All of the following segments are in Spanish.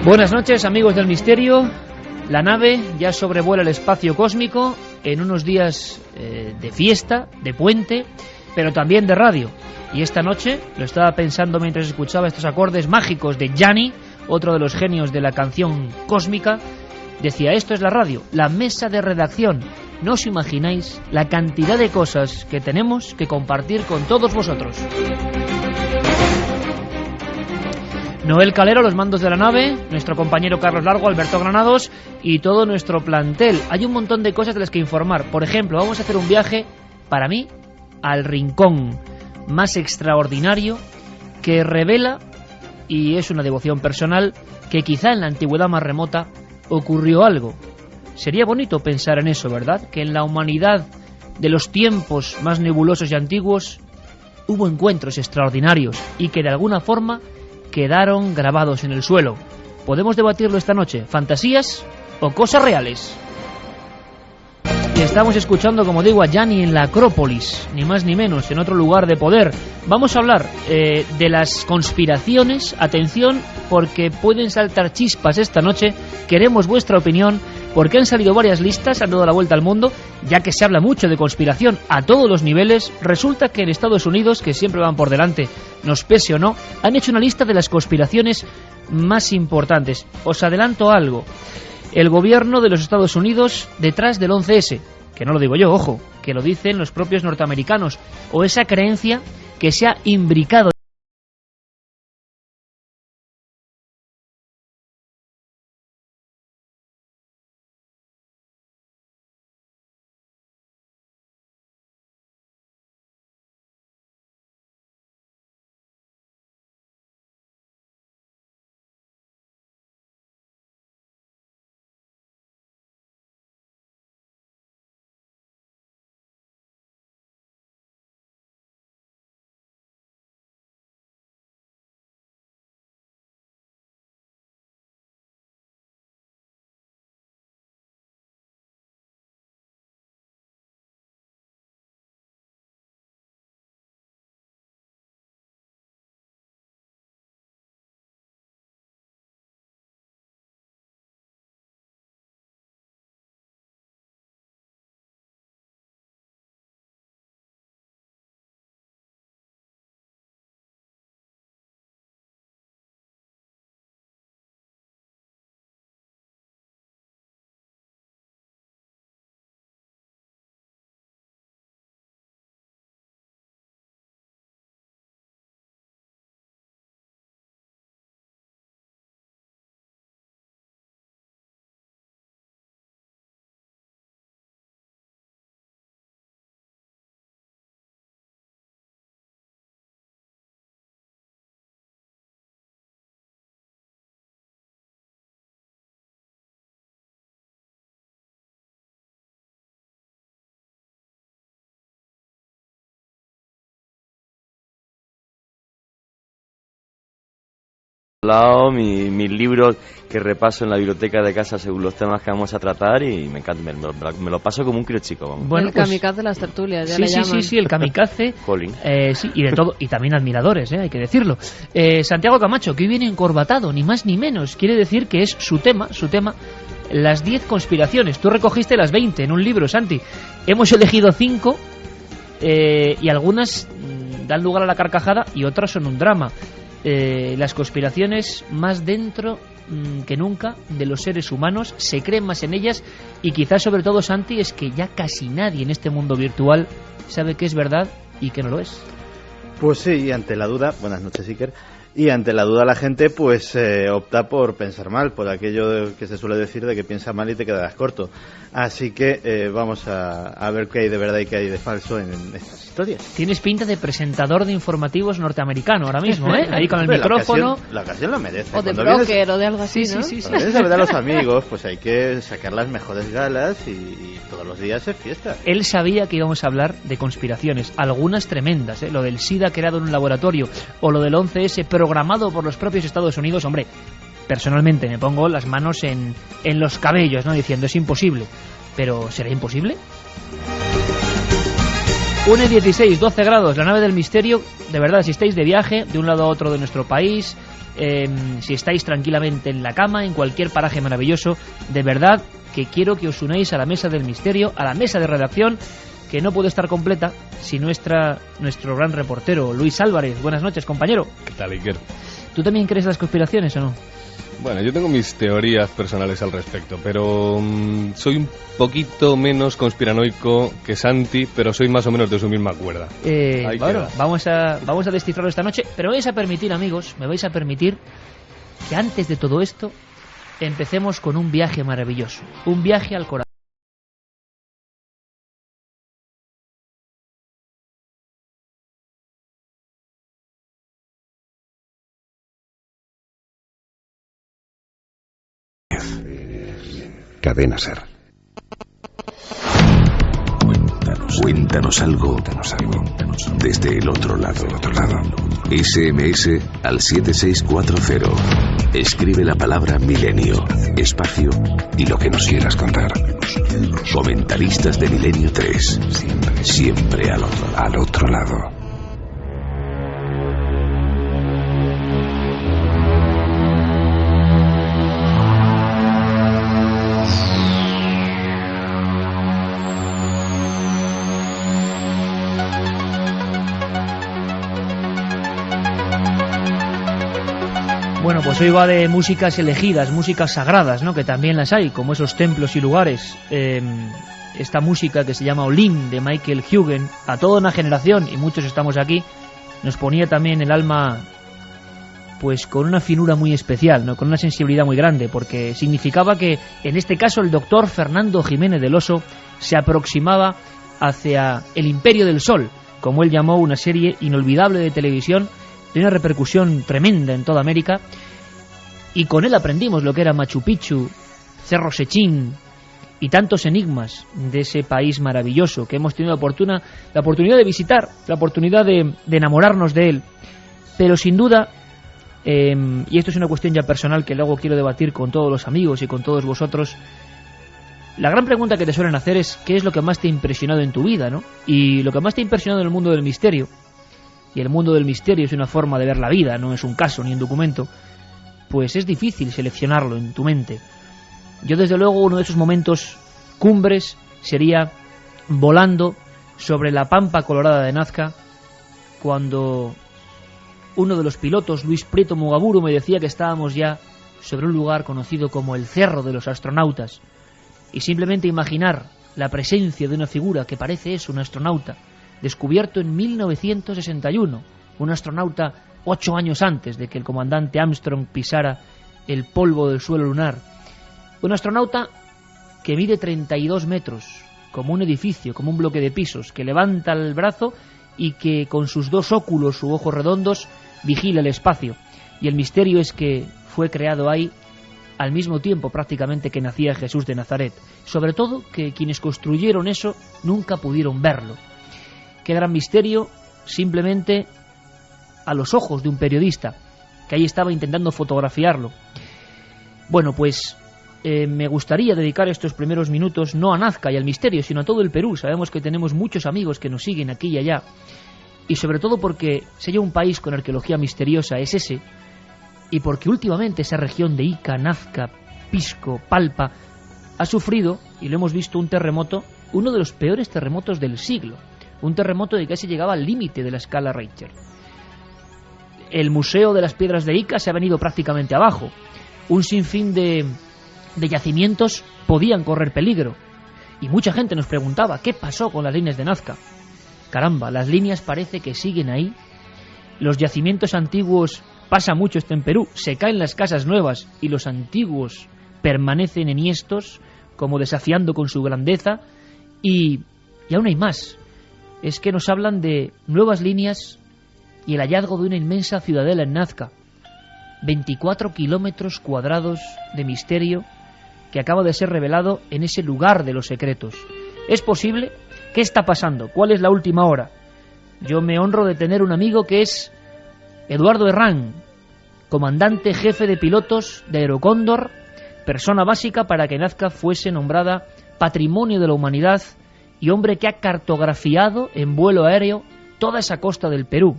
Buenas noches, amigos del misterio. La nave ya sobrevuela el espacio cósmico en unos días de fiesta, de puente, pero también de radio. Y esta noche, lo estaba pensando mientras escuchaba estos acordes mágicos de Gianni, otro de los genios de la canción cósmica, decía: esto es la radio, la mesa de redacción. No os imagináis la cantidad de cosas que tenemos que compartir con todos vosotros. Noel Calero a los mandos de la nave, nuestro compañero Carlos Largo, Alberto Granados y todo nuestro plantel. Hay un montón de cosas de las que informar. Por ejemplo, vamos a hacer un viaje, para mí, al rincón más extraordinario que revela, y es una devoción personal, que quizá en la antigüedad más remota ocurrió algo. Sería bonito pensar en eso, ¿verdad? Que en la humanidad de los tiempos más nebulosos y antiguos hubo encuentros extraordinarios y que de alguna forma quedaron grabados en el suelo. Podemos debatirlo esta noche. ¿Fantasías o cosas reales? Y estamos escuchando, como digo, a Gianni en la Acrópolis, ni más ni menos, en otro lugar de poder. Vamos a hablar de las conspiraciones. Atención, porque pueden saltar chispas esta noche. Queremos vuestra opinión, porque han salido varias listas, han dado la vuelta al mundo, ya que se habla mucho de conspiración a todos los niveles. Resulta que en Estados Unidos, que siempre van por delante, nos pese o no, han hecho una lista de las conspiraciones más importantes. Os adelanto algo: el gobierno de los Estados Unidos detrás del 11S, que no lo digo yo, ojo, que lo dicen los propios norteamericanos, o esa creencia que se ha imbricado mis libros que repaso en la biblioteca de casa según los temas que vamos a tratar, y me encanta, me lo paso como un crío chico, vamos. Bueno, el kamikaze de las tertulias, ya le llaman. Sí, el kamikaze. Sí, y de todo, y también admiradores, hay que decirlo. Santiago Camacho, que hoy viene encorbatado, ni más ni menos, quiere decir que es su tema, las 10 conspiraciones. Tú recogiste las 20 en un libro, Santi. Hemos elegido 5 y algunas dan lugar a la carcajada y otras son un drama. Las conspiraciones más dentro que nunca de los seres humanos, se creen más en ellas, y quizás sobre todo, Santi, es que ya casi nadie en este mundo virtual sabe qué es verdad y qué no lo es. Pues sí, y ante la duda, buenas noches, Iker, y ante la duda la gente pues opta por pensar mal, por aquello que se suele decir de que piensa mal y te quedarás corto. Así que vamos a ver qué hay de verdad y qué hay de falso en estas historias. Tienes pinta de presentador de informativos norteamericano ahora mismo, ¿eh? Ahí con el micrófono. La ocasión lo merece. O de broker o de algo así, ¿no? Sí. Cuando vienes a ver a los amigos, pues hay que sacar las mejores galas y todos los días es fiesta. Él sabía que íbamos a hablar de conspiraciones, algunas tremendas, ¿eh? Lo del SIDA creado en un laboratorio, o lo del 11S programado por los propios Estados Unidos. Hombre, personalmente me pongo las manos en los cabellos, ¿no? Diciendo, es imposible. Pero ¿será imposible? 1:16, 12 grados, la nave del misterio. De verdad, si estáis de viaje de un lado a otro de nuestro país, si estáis tranquilamente en la cama, en cualquier paraje maravilloso, de verdad que quiero que os unáis a la mesa del misterio, a la mesa de redacción, que no puede estar completa si nuestro gran reportero, Luis Álvarez. Buenas noches, compañero. ¿Qué tal, Iker? ¿Tú también crees las conspiraciones o no? Bueno, yo tengo mis teorías personales al respecto, pero soy un poquito menos conspiranoico que Santi, pero soy más o menos de su misma cuerda. Bueno, vamos a descifrarlo esta noche, pero me vais a permitir, amigos, que antes de todo esto empecemos con un viaje maravilloso, un viaje al corazón. Cadena Ser. Cuéntanos algo desde el otro lado. SMS al 7640. Escribe la palabra milenio, espacio y lo que nos quieras contar. Comentaristas de Milenio 3. Siempre al otro lado. Bueno, pues hoy va de músicas elegidas, músicas sagradas, ¿no? Que también las hay, como esos templos y lugares. Esta música que se llama Olin, de Michael Huguen, a toda una generación, y muchos estamos aquí, nos ponía también el alma, pues con una finura muy especial, ¿no? Con una sensibilidad muy grande, porque significaba que, en este caso, el doctor Fernando Jiménez del Oso se aproximaba hacia el Imperio del Sol, como él llamó una serie inolvidable de televisión, de una repercusión tremenda en toda América, y con él aprendimos lo que era Machu Picchu, Cerro Sechín y tantos enigmas de ese país maravilloso que hemos tenido la oportunidad de visitar, la oportunidad de enamorarnos de él. Pero sin duda, y esto es una cuestión ya personal que luego quiero debatir con todos los amigos y con todos vosotros, la gran pregunta que te suelen hacer es ¿qué es lo que más te ha impresionado en tu vida, ¿no? Y lo que más te ha impresionado en el mundo del misterio. Y el mundo del misterio es una forma de ver la vida, no es un caso ni un documento, pues es difícil seleccionarlo en tu mente. Yo desde luego uno de esos momentos cumbres sería volando sobre la pampa colorada de Nazca, cuando uno de los pilotos, Luis Prieto Mugaburu, me decía que estábamos ya sobre un lugar conocido como el Cerro de los Astronautas, y simplemente imaginar la presencia de una figura que parece eso, un astronauta, descubierto en 1961, un astronauta 8 años antes de que el comandante Armstrong pisara el polvo del suelo lunar. Un astronauta que mide 32 metros, como un edificio, como un bloque de pisos, que levanta el brazo y que con sus 2 óculos u ojos redondos vigila el espacio. Y el misterio es que fue creado ahí al mismo tiempo prácticamente que nacía Jesús de Nazaret. Sobre todo que quienes construyeron eso nunca pudieron verlo. Qué gran misterio, simplemente a los ojos de un periodista que ahí estaba intentando fotografiarlo. Bueno, pues me gustaría dedicar estos primeros minutos no a Nazca y al misterio, sino a todo el Perú. Sabemos que tenemos muchos amigos que nos siguen aquí y allá, y sobre todo porque si hay un país con arqueología misteriosa es ese, y porque últimamente esa región de Ica, Nazca, Pisco, Palpa ha sufrido, y lo hemos visto, un terremoto, uno de los peores terremotos del siglo. Un terremoto de casi llegaba al límite de la escala Richter. El Museo de las Piedras de Ica se ha venido prácticamente abajo. Un sinfín de yacimientos podían correr peligro. Y mucha gente nos preguntaba, ¿qué pasó con las líneas de Nazca? Caramba, las líneas parece que siguen ahí. Los yacimientos antiguos, pasa mucho esto en Perú, se caen las casas nuevas y los antiguos permanecen enhiestos, como desafiando con su grandeza. Y aún hay más. Es que nos hablan de nuevas líneas y el hallazgo de una inmensa ciudadela en Nazca. 24 kilómetros cuadrados de misterio que acaba de ser revelado en ese lugar de los secretos. ¿Es posible? ¿Qué está pasando? ¿Cuál es la última hora? Yo me honro de tener un amigo que es Eduardo Herrán, comandante jefe de pilotos de Aerocóndor, persona básica para que Nazca fuese nombrada Patrimonio de la Humanidad y hombre que ha cartografiado en vuelo aéreo toda esa costa del Perú.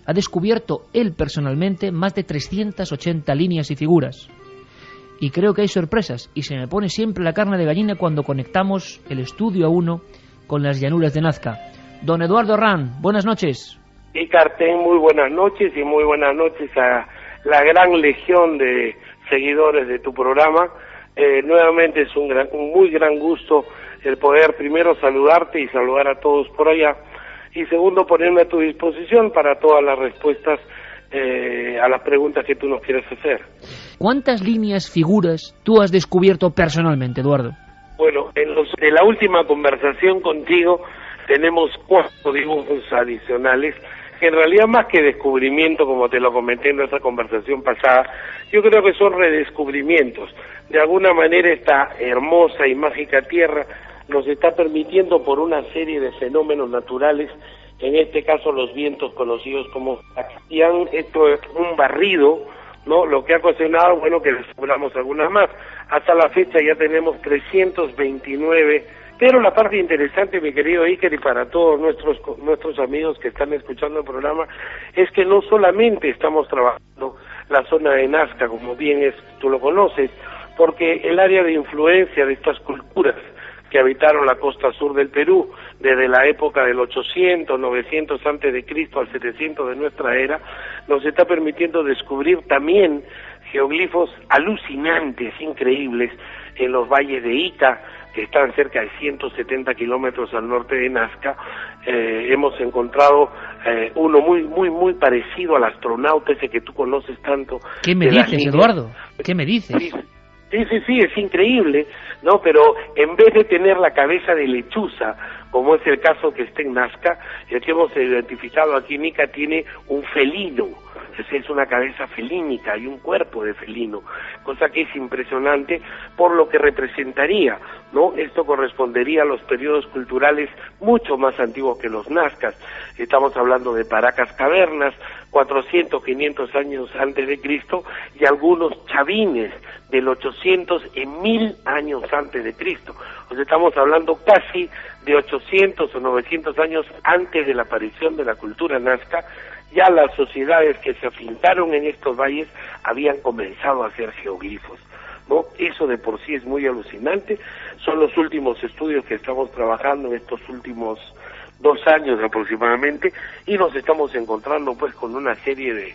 Ha descubierto él personalmente más de 380 líneas y figuras. Y creo que hay sorpresas, y se me pone siempre la carne de gallina cuando conectamos el estudio A1 con las llanuras de Nazca. Don Eduardo Herrán, buenas noches. Y Carten, muy buenas noches, y muy buenas noches a la gran legión de seguidores de tu programa. Nuevamente es un muy gran gusto el poder primero saludarte y saludar a todos por allá, y segundo ponerme a tu disposición para todas las respuestas a las preguntas que tú nos quieres hacer. ¿Cuántas líneas, figuras tú has descubierto personalmente, Eduardo? Bueno, de la última conversación contigo tenemos 4 dibujos adicionales, que en realidad más que descubrimiento, como te lo comenté en nuestra conversación pasada, yo creo que son redescubrimientos. De alguna manera esta hermosa y mágica tierra nos está permitiendo, por una serie de fenómenos naturales, en este caso los vientos conocidos como, y han hecho un barrido, ¿no? Lo que ha ocasionado, bueno, que descubramos algunas más. Hasta la fecha ya tenemos 329, pero la parte interesante, mi querido Iker, y para todos nuestros amigos que están escuchando el programa, es que no solamente estamos trabajando la zona de Nazca, como bien tú lo conoces, porque el área de influencia de estas culturas que habitaron la costa sur del Perú desde la época del 800, 900 antes de Cristo al 700 de nuestra era, nos está permitiendo descubrir también geoglifos alucinantes, increíbles, en los valles de Ica, que están cerca de 170 kilómetros al norte de Nazca. Hemos encontrado uno muy parecido al astronauta ese que tú conoces tanto. ¿Qué me dices, Eduardo? ¿Qué me dices? Sí, es increíble, ¿no? Pero en vez de tener la cabeza de lechuza, como es el caso que está en Nazca, el que hemos identificado aquí en Ica tiene un felino, es una cabeza felínica y un cuerpo de felino, cosa que es impresionante por lo que representaría, ¿no? Esto correspondería a los periodos culturales mucho más antiguos que los nazcas. Estamos hablando de Paracas Cavernas, 400, 500 años antes de Cristo, y algunos chavines del 800 en 1000 años antes de Cristo. O sea, estamos hablando casi de 800 o 900 años antes de la aparición de la cultura nazca. Ya las sociedades que se afincaron en estos valles habían comenzado a hacer geoglifos, ¿no? Eso de por sí es muy alucinante. Son los últimos estudios que estamos trabajando en estos últimos 2 años aproximadamente, y nos estamos encontrando pues con una serie de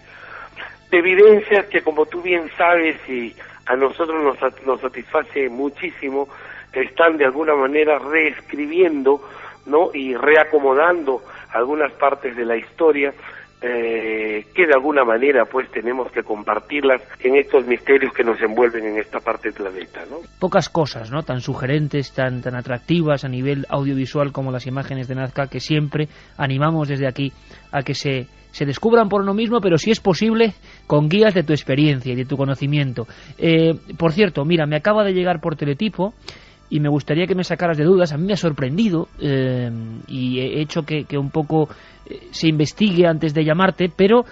evidencias que, como tú bien sabes, y a nosotros nos satisface muchísimo, están de alguna manera reescribiendo, ¿no? Y reacomodando algunas partes de la historia, que de alguna manera pues tenemos que compartirlas en estos misterios que nos envuelven en esta parte del planeta, ¿no? Pocas cosas, ¿no? Tan sugerentes, tan atractivas a nivel audiovisual como las imágenes de Nazca, que siempre animamos desde aquí a que se descubran por uno mismo, pero si es posible con guías de tu experiencia y de tu conocimiento. Por cierto, mira, me acaba de llegar por teletipo y me gustaría que me sacaras de dudas. A mí me ha sorprendido y he hecho que un poco se investigue antes de llamarte, pero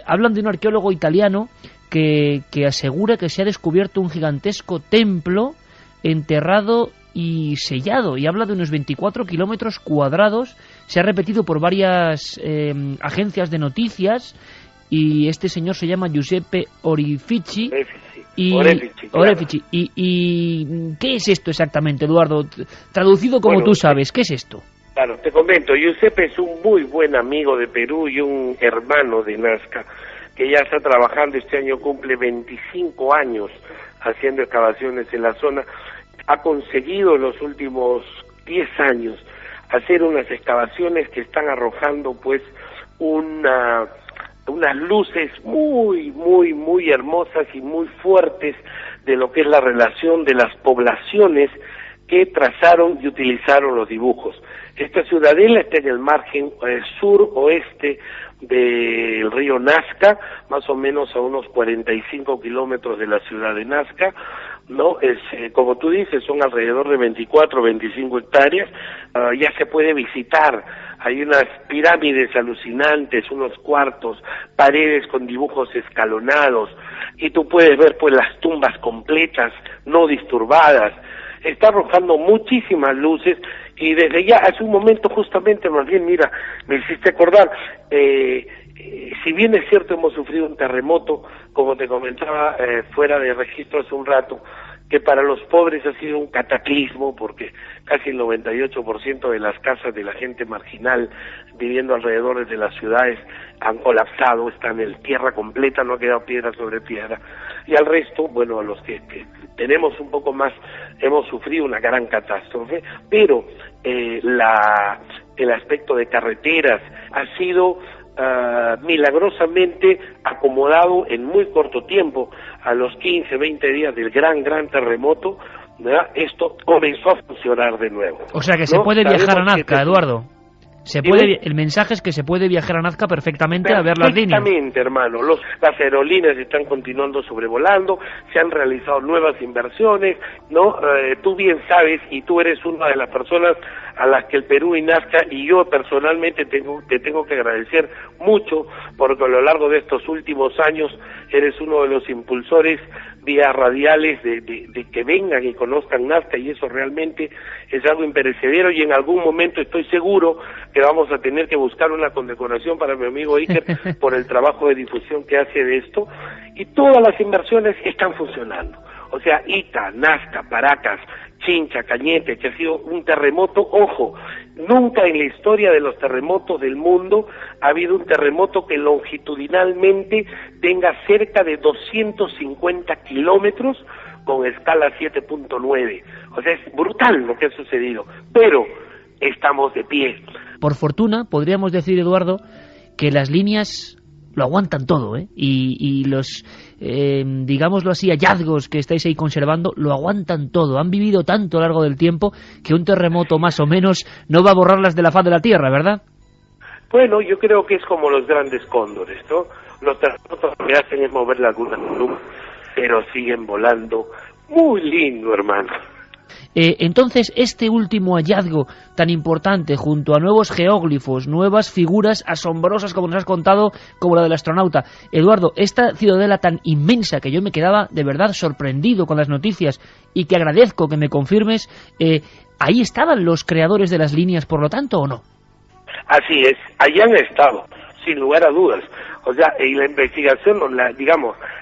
hablan de un arqueólogo italiano que asegura que se ha descubierto un gigantesco templo enterrado y sellado, y habla de unos 24 kilómetros cuadrados. Se ha repetido por varias agencias de noticias, y este señor se llama Giuseppe Orefici. Orefici. ¿Y qué es esto exactamente, Eduardo? Traducido como tú sabes, ¿qué es esto? Claro, te comento, Giuseppe es un muy buen amigo de Perú y un hermano de Nazca, que ya está trabajando, este año cumple 25 años haciendo excavaciones en la zona. Ha conseguido en los últimos 10 años hacer unas excavaciones que están arrojando pues unas luces muy hermosas y muy fuertes de lo que es la relación de las poblaciones que trazaron y utilizaron los dibujos. Esta ciudadela está en el margen sur-oeste del río Nazca, más o menos a unos 45 kilómetros de la ciudad de Nazca, ¿no? Como tú dices, son alrededor de 24 o 25 hectáreas. Ya se puede visitar. Hay unas pirámides alucinantes, unos cuartos, paredes con dibujos escalonados, y tú puedes ver pues las tumbas completas, no disturbadas. Está arrojando muchísimas luces, Y desde ya, hace un momento justamente, más bien, mira, me hiciste acordar, si bien es cierto hemos sufrido un terremoto, como te comentaba fuera de registro hace un rato, que para los pobres ha sido un cataclismo, porque casi el 98% de las casas de la gente marginal viviendo alrededor de las ciudades han colapsado, están en tierra completa, no ha quedado piedra sobre piedra, y al resto, bueno, a los que tenemos un poco más, hemos sufrido una gran catástrofe, pero el aspecto de carreteras ha sido milagrosamente acomodado en muy corto tiempo. A los 15, 20 días del gran terremoto, ¿verdad? Esto comenzó a funcionar de nuevo. O sea que se puede viajar a Nazca, Eduardo. El mensaje es que se puede viajar a Nazca perfectamente a ver las líneas. Perfectamente, hermano. Las aerolíneas están continuando sobrevolando, se han realizado nuevas inversiones, ¿no? Tú bien sabes, y tú eres una de las personas a las que el Perú y Nazca, y yo personalmente te tengo que agradecer mucho, porque a lo largo de estos últimos años eres uno de los impulsores vía radiales de que vengan y conozcan Nazca, y eso realmente es algo imperecedero, y en algún momento estoy seguro que vamos a tener que buscar una condecoración para mi amigo Iker por el trabajo de difusión que hace de esto, y todas las inversiones están funcionando. O sea, Ita, Nazca, Paracas, Chincha, Cañete, que ha sido un terremoto, ojo, nunca en la historia de los terremotos del mundo ha habido un terremoto que longitudinalmente tenga cerca de 250 kilómetros con escala 7.9. O sea, es brutal lo que ha sucedido, pero estamos de pie. Por fortuna, podríamos decir, Eduardo, que las líneas lo aguantan todo, ¿eh? Y los, digámoslo así, hallazgos que estáis ahí conservando, lo aguantan todo. Han vivido tanto a lo largo del tiempo que un terremoto más o menos no va a borrarlas de la faz de la Tierra, ¿verdad? Bueno, yo creo que es como los grandes cóndores, ¿no? Los terremotos lo que hacen es mover la luna, pero siguen volando. Muy lindo, hermano. Entonces, este último hallazgo tan importante, junto a nuevos geóglifos, nuevas figuras asombrosas, como nos has contado, como la del astronauta. Eduardo, esta ciudadela tan inmensa, que yo me quedaba de verdad sorprendido con las noticias, y que agradezco que me confirmes, ¿ahí estaban los creadores de las líneas, por lo tanto, o no? Así es, allí han estado, sin lugar a dudas. O sea, y la investigación,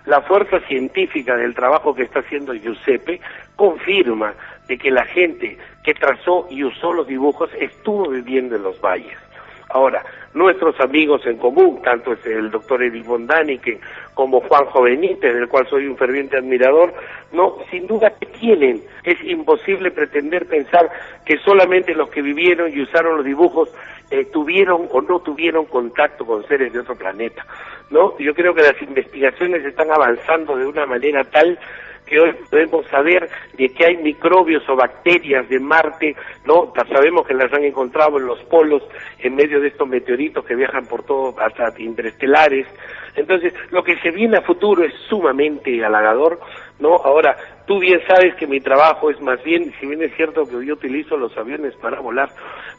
la fuerza científica del trabajo que está haciendo Giuseppe confirma de que la gente que trazó y usó los dibujos estuvo viviendo en los valles. Ahora, nuestros amigos en común, tanto es el doctor Edith von Däniken como Juanjo Benítez, del cual soy un ferviente admirador, no, sin duda que tienen. Es imposible pretender pensar que solamente los que vivieron y usaron los dibujos tuvieron o no tuvieron contacto con seres de otro planeta, ¿no? Yo creo que las investigaciones están avanzando de una manera tal que hoy podemos saber de que hay microbios o bacterias de Marte, ¿no? Sabemos que las han encontrado en los polos, en medio de estos meteoritos que viajan por todo, hasta interestelares. Entonces, lo que se viene a futuro es sumamente halagador, ¿no? Ahora, tú bien sabes que mi trabajo es más bien, si bien es cierto que yo utilizo los aviones para volar,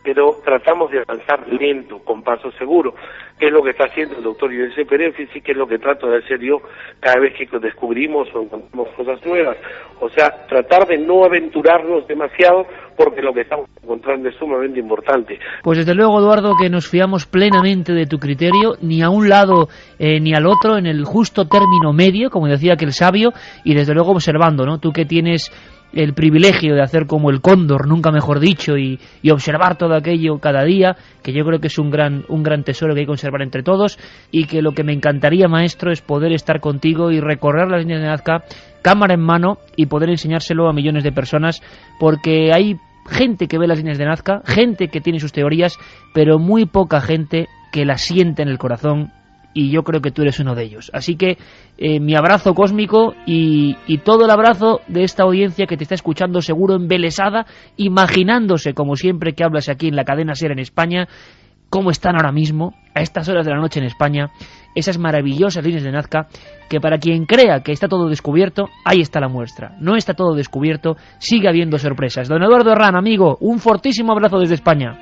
pero tratamos de avanzar lento, con paso seguro, que es lo que está haciendo el doctor Giuseppe Perenzi, sí que es lo que trato de hacer yo cada vez que descubrimos o encontramos cosas nuevas. O sea, tratar de no aventurarnos demasiado, porque lo que estamos encontrando es sumamente importante. Pues desde luego, Eduardo, que nos fiamos plenamente de tu criterio, ni a un lado ni al otro, en el justo término medio, como decía aquel sabio, y desde luego observando, ¿no? Tú que tienes el privilegio de hacer como el cóndor, nunca mejor dicho, y observar todo aquello cada día, que yo creo que es un gran tesoro que hay que conservar entre todos, y que lo que me encantaría, maestro, es poder estar contigo y recorrer las líneas de Nazca cámara en mano y poder enseñárselo a millones de personas, porque hay gente que ve las líneas de Nazca, gente que tiene sus teorías, pero muy poca gente que las siente en el corazón, y yo creo que tú eres uno de ellos. Así que mi abrazo cósmico y todo el abrazo de esta audiencia que te está escuchando seguro embelesada, imaginándose, como siempre que hablas aquí en la cadena SER en España, cómo están ahora mismo, a estas horas de la noche en España, esas maravillosas líneas de Nazca, que para quien crea que está todo descubierto, ahí está la muestra. No está todo descubierto, sigue habiendo sorpresas. Don Eduardo Herrán, amigo, un fortísimo abrazo desde España.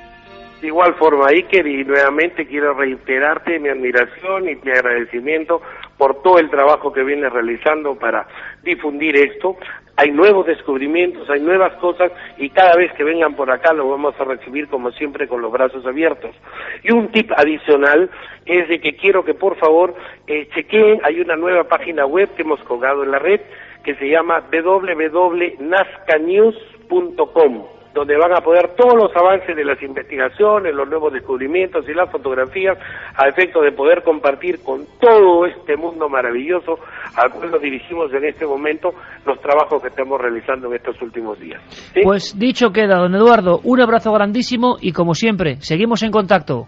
De igual forma, Iker, y nuevamente quiero reiterarte mi admiración y mi agradecimiento por todo el trabajo que vienes realizando para difundir esto. Hay nuevos descubrimientos, hay nuevas cosas, y cada vez que vengan por acá lo vamos a recibir como siempre con los brazos abiertos. Y un tip adicional es de que quiero que por favor chequeen, hay una nueva página web que hemos colgado en la red que se llama www.nazcanews.com, donde van a poder todos los avances de las investigaciones, los nuevos descubrimientos y las fotografías, a efecto de poder compartir con todo este mundo maravilloso al cual nos dirigimos en este momento los trabajos que estamos realizando en estos últimos días. ¿Sí? Pues dicho queda, don Eduardo, un abrazo grandísimo y como siempre, seguimos en contacto.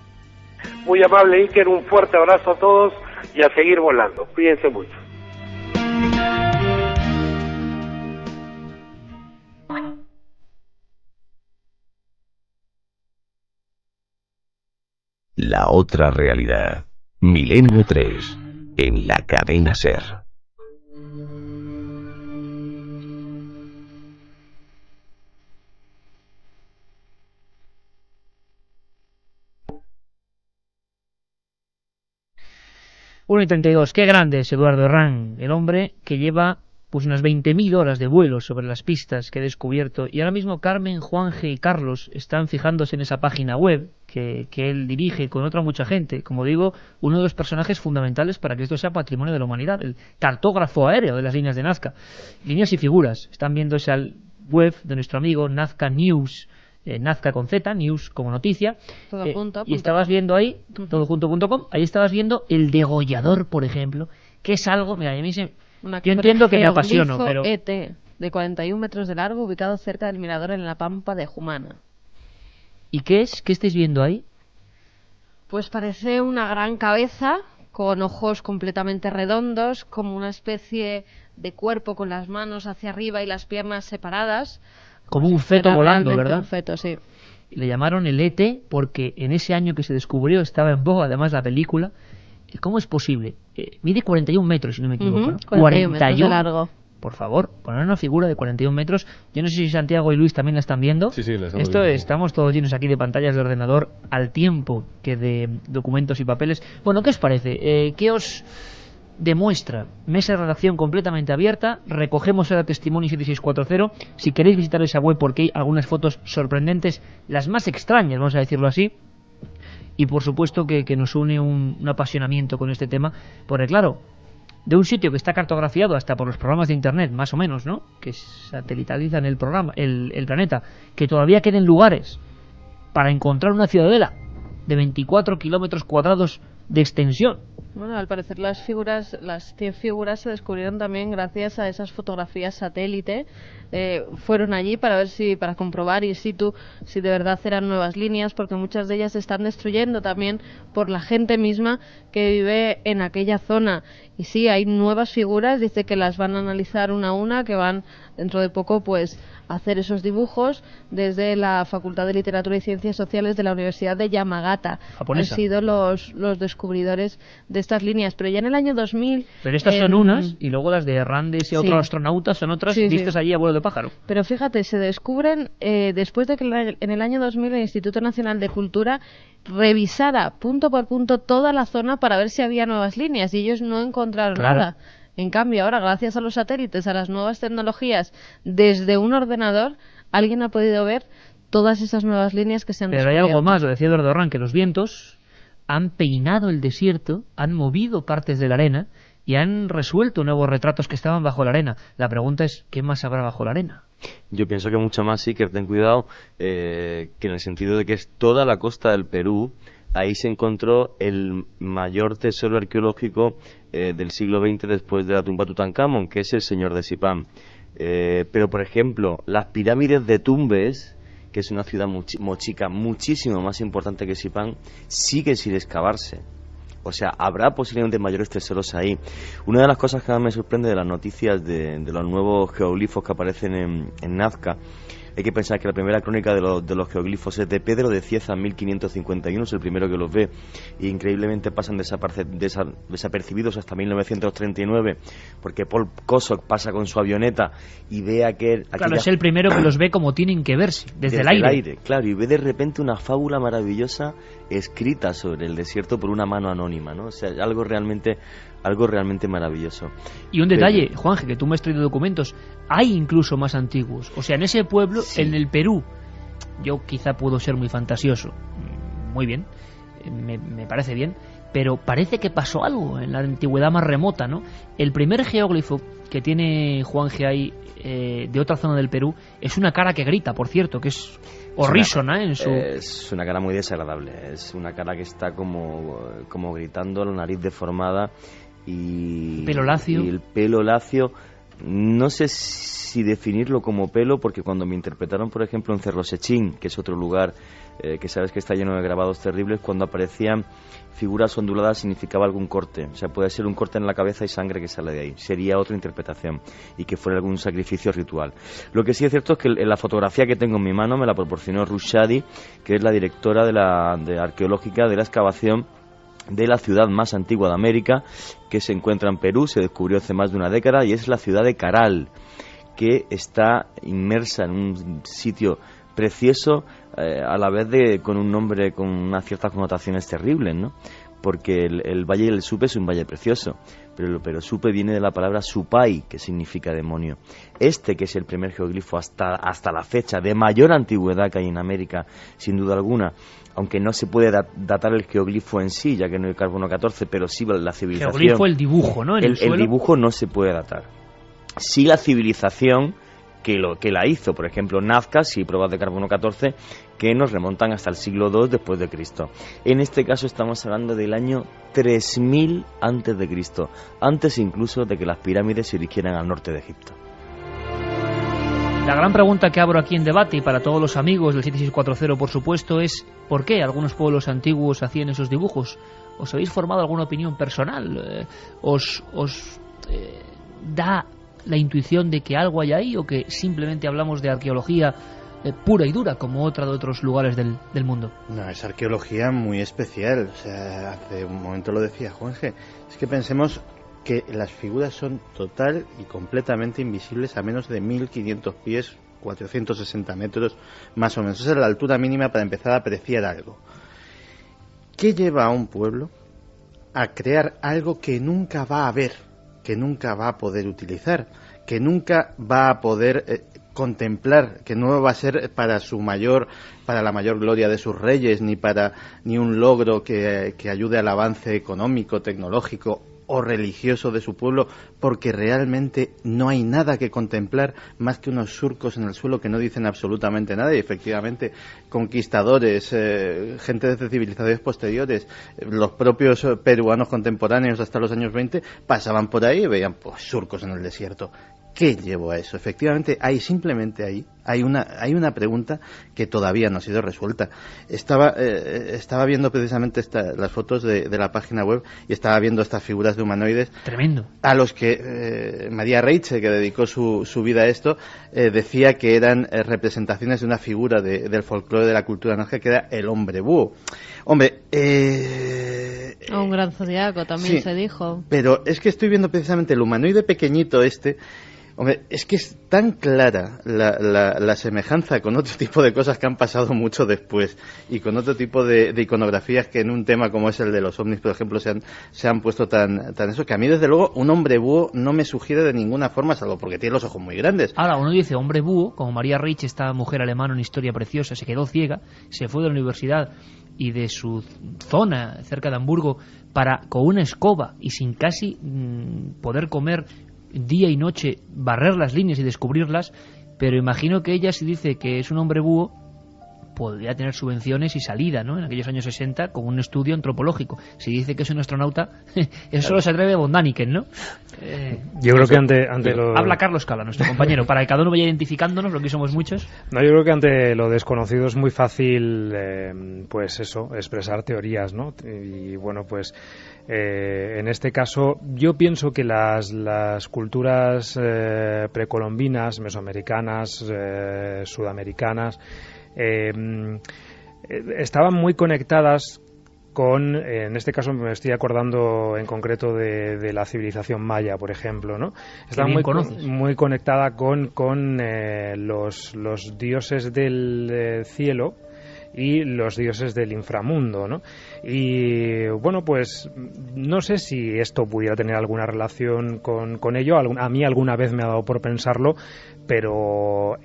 Muy amable, Iker, un fuerte abrazo a todos y a seguir volando. Cuídense mucho. La otra realidad. Milenio 3. En la cadena SER. Uno y 32. Qué grande es Eduardo Herrán, el hombre que lleva pues unas 20.000 horas de vuelo sobre las pistas que he descubierto, y ahora mismo Carmen, Juanje y Carlos están fijándose en esa página web que él dirige con otra mucha gente. Como digo, uno de los personajes fundamentales para que esto sea patrimonio de la humanidad, el cartógrafo aéreo de las líneas de Nazca. Líneas y figuras. Están viendo esa web de nuestro amigo Nazca News, Nazca con Z, News como noticia, todo junto, y estabas viendo ahí, todojunto.com, ahí estabas viendo el degollador, por ejemplo, que es algo, mira, a mí yo entiendo que me apasiono, pero... ET, de 41 metros de largo, ubicado cerca del mirador en la Pampa de Jumana. ¿Y qué es? ¿Qué estáis viendo ahí? Pues parece una gran cabeza, con ojos completamente redondos, como una especie de cuerpo con las manos hacia arriba y las piernas separadas. Como un feto volando, ¿verdad? Un feto, sí. Le llamaron el ET porque en ese año que se descubrió estaba en boga, además, la película. ¿Cómo es posible? Mide 41 metros, si no me equivoco, ¿no? 41 metros de largo. Por favor, poner una figura de 41 metros. Yo no sé si Santiago y Luis también la están viendo. Sí, la estamos Esto viendo. Estamos todos llenos aquí de pantallas de ordenador al tiempo que de documentos y papeles. Bueno, ¿qué os parece? ¿Qué os demuestra? Mesa de redacción completamente abierta. Recogemos ahora Testimonios 7640. Si queréis visitar esa web, porque hay algunas fotos sorprendentes, las más extrañas, vamos a decirlo así. Y por supuesto que nos une un apasionamiento con este tema, porque claro, de un sitio que está cartografiado hasta por los programas de internet, más o menos, ¿no?, que satelitalizan el programa, el planeta, que todavía queden lugares para encontrar una ciudadela de 24 kilómetros cuadrados de extensión. Bueno, al parecer las 100 figuras se descubrieron también gracias a esas fotografías satélite. Fueron allí para comprobar in situ si de verdad eran nuevas líneas, porque muchas de ellas se están destruyendo también por la gente misma que vive en aquella zona. Y sí, hay nuevas figuras, dice que las van a analizar una a una, que van dentro de poco pues a hacer esos dibujos desde la Facultad de Literatura y Ciencias Sociales de la Universidad de Yamagata. Japonesa. Han sido los descubridores de estas líneas, pero ya en el año 2000... Pero estas son unas, y luego las de Hernández y otros astronautas son otras, vistas allí a vuelo de pájaro. Pero fíjate, se descubren después de que en el año 2000 el Instituto Nacional de Cultura revisara punto por punto toda la zona para ver si había nuevas líneas, y ellos no encontraron nada. En cambio, ahora, gracias a los satélites, a las nuevas tecnologías, desde un ordenador, alguien ha podido ver todas esas nuevas líneas que se han descubierto. Pero hay algo más, lo decía Eduardo Herrán, que los vientos han peinado el desierto, han movido partes de la arena y han resuelto nuevos retratos que estaban bajo la arena. La pregunta es, ¿qué más habrá bajo la arena? Yo pienso que mucho más, sí, que ten cuidado, que en el sentido de que es toda la costa del Perú. Ahí se encontró el mayor tesoro arqueológico del siglo XX después de la tumba Tutankamón, que es el Señor de Sipán. Pero, por ejemplo, las pirámides de Tumbes, que es una ciudad mochica muchísimo más importante que Sipán, siguen sin excavarse. O sea, habrá posiblemente mayores tesoros ahí. Una de las cosas que más me sorprende de las noticias de los nuevos geoglifos que aparecen en Nazca Hay que pensar que la primera crónica de los geoglifos es de Pedro de Cieza, 1551, es el primero que los ve, e increíblemente pasan desapercibidos hasta 1939, porque Paul Kosok pasa con su avioneta y ve Claro, es el primero que los ve como tienen que verse, desde el aire. Claro, y ve de repente una fábula maravillosa escrita sobre el desierto por una mano anónima, ¿no? O sea, algo realmente maravilloso. Y un detalle, Juanje, que tú me has traído documentos, hay incluso más antiguos. O sea, en ese pueblo, sí. En el Perú, yo quizá puedo ser muy fantasioso, muy bien, me parece bien, pero parece que pasó algo en la antigüedad más remota, ¿no? El primer geóglifo que tiene Juanje ahí, de otra zona del Perú, es una cara que grita, por cierto, que es horrísona en su... Es una cara muy desagradable, es una cara que está como gritando, la nariz deformada y... Pelo lacio. Y el pelo lacio, no sé si definirlo como pelo, porque cuando me interpretaron, por ejemplo, en Cerro Sechín, que es otro lugar que sabes que está lleno de grabados terribles, cuando aparecían figuras onduladas significaba algún corte, o sea, puede ser un corte en la cabeza y sangre que sale de ahí, sería otra interpretación, y que fuera algún sacrificio ritual. Lo que sí es cierto es que la fotografía que tengo en mi mano me la proporcionó Ruth Shady, que es la directora de arqueológica de la excavación de la ciudad más antigua de América, que se encuentra en Perú, se descubrió hace más de una década, y es la ciudad de Caral, que está inmersa en un sitio precioso, a la vez con un nombre con unas ciertas connotaciones terribles, ¿no? Porque el Valle del Supe es un valle precioso, pero Supe viene de la palabra Supai, que significa demonio. Este, que es el primer geoglifo hasta la fecha de mayor antigüedad que hay en América, sin duda alguna, aunque no se puede datar el geoglifo en sí, ya que no hay carbono 14, pero sí la civilización. Geoglifo, el dibujo, ¿no? El dibujo no se puede datar. Sí la civilización que la hizo, por ejemplo, Nazca, sí, pruebas de carbono 14 que nos remontan hasta el siglo II después de Cristo. En este caso estamos hablando del año 3000 antes de Cristo, antes incluso de que las pirámides se erigieran al norte de Egipto. La gran pregunta que abro aquí en debate, y para todos los amigos del 7640, por supuesto, es ¿por qué algunos pueblos antiguos hacían esos dibujos? ¿Os habéis formado alguna opinión personal? ¿Os da la intuición de que algo hay ahí, o que simplemente hablamos de arqueología pura y dura, como otra de otros lugares del mundo? No, es arqueología muy especial. O sea, hace un momento lo decía Juanje, es que pensemos que las figuras son total y completamente invisibles a menos de 1500 pies, 460 metros más o menos. Esa es la altura mínima para empezar a apreciar algo. ¿Qué lleva a un pueblo a crear algo que nunca va a ver, que nunca va a poder utilizar, que nunca va a poder contemplar, que no va a ser para la mayor gloria de sus reyes, ni un logro que ayude al avance económico, tecnológico o religioso de su pueblo, porque realmente no hay nada que contemplar más que unos surcos en el suelo que no dicen absolutamente nada? Y efectivamente conquistadores, gente de civilizaciones posteriores, los propios peruanos contemporáneos hasta los años 20 pasaban por ahí y veían pues surcos en el desierto. ¿Qué llevó a eso? Efectivamente, hay una pregunta que todavía no ha sido resuelta. Estaba viendo precisamente las fotos de la página web y estaba viendo estas figuras de humanoides. Tremendo. A los que María Reiche, que dedicó su vida a esto, decía que eran representaciones de una figura del folclore de la cultura nazca, que era el hombre búho. Hombre, un gran zodiaco también sí, se dijo. Pero es que estoy viendo precisamente el humanoide pequeñito este. Hombre, es que es tan clara la semejanza con otro tipo de cosas que han pasado mucho después, y con otro tipo de iconografías que en un tema como es el de los ovnis, por ejemplo, se han puesto tan eso, que a mí desde luego un hombre búho no me sugiere de ninguna forma, salvo porque tiene los ojos muy grandes. Ahora uno dice hombre búho, como María Reich, esta mujer alemana, una historia preciosa, se quedó ciega, se fue de la universidad y de su zona cerca de Hamburgo con una escoba y sin casi poder comer día y noche, barrer las líneas y descubrirlas, pero imagino que ella, si dice que es un hombre búho, podría tener subvenciones y salida, ¿no?, en aquellos años 60 con un estudio antropológico. Si dice que es un astronauta, eso solo se atreve von Daniken, ¿no? Yo creo que ante lo... Habla Carlos Cala, nuestro compañero, para que cada uno vaya identificándonos, lo que somos muchos. No, yo creo que ante lo desconocido es muy fácil, pues eso, expresar teorías, ¿no? Y bueno, pues En este caso, yo pienso que las culturas precolombinas, mesoamericanas, sudamericanas, estaban muy conectadas con, en este caso me estoy acordando en concreto de la civilización maya, por ejemplo, ¿no? Estaba muy conectada con los dioses del cielo y los dioses del inframundo, ¿no? Y bueno, pues no sé si esto pudiera tener alguna relación con ello. A mí alguna vez me ha dado por pensarlo, pero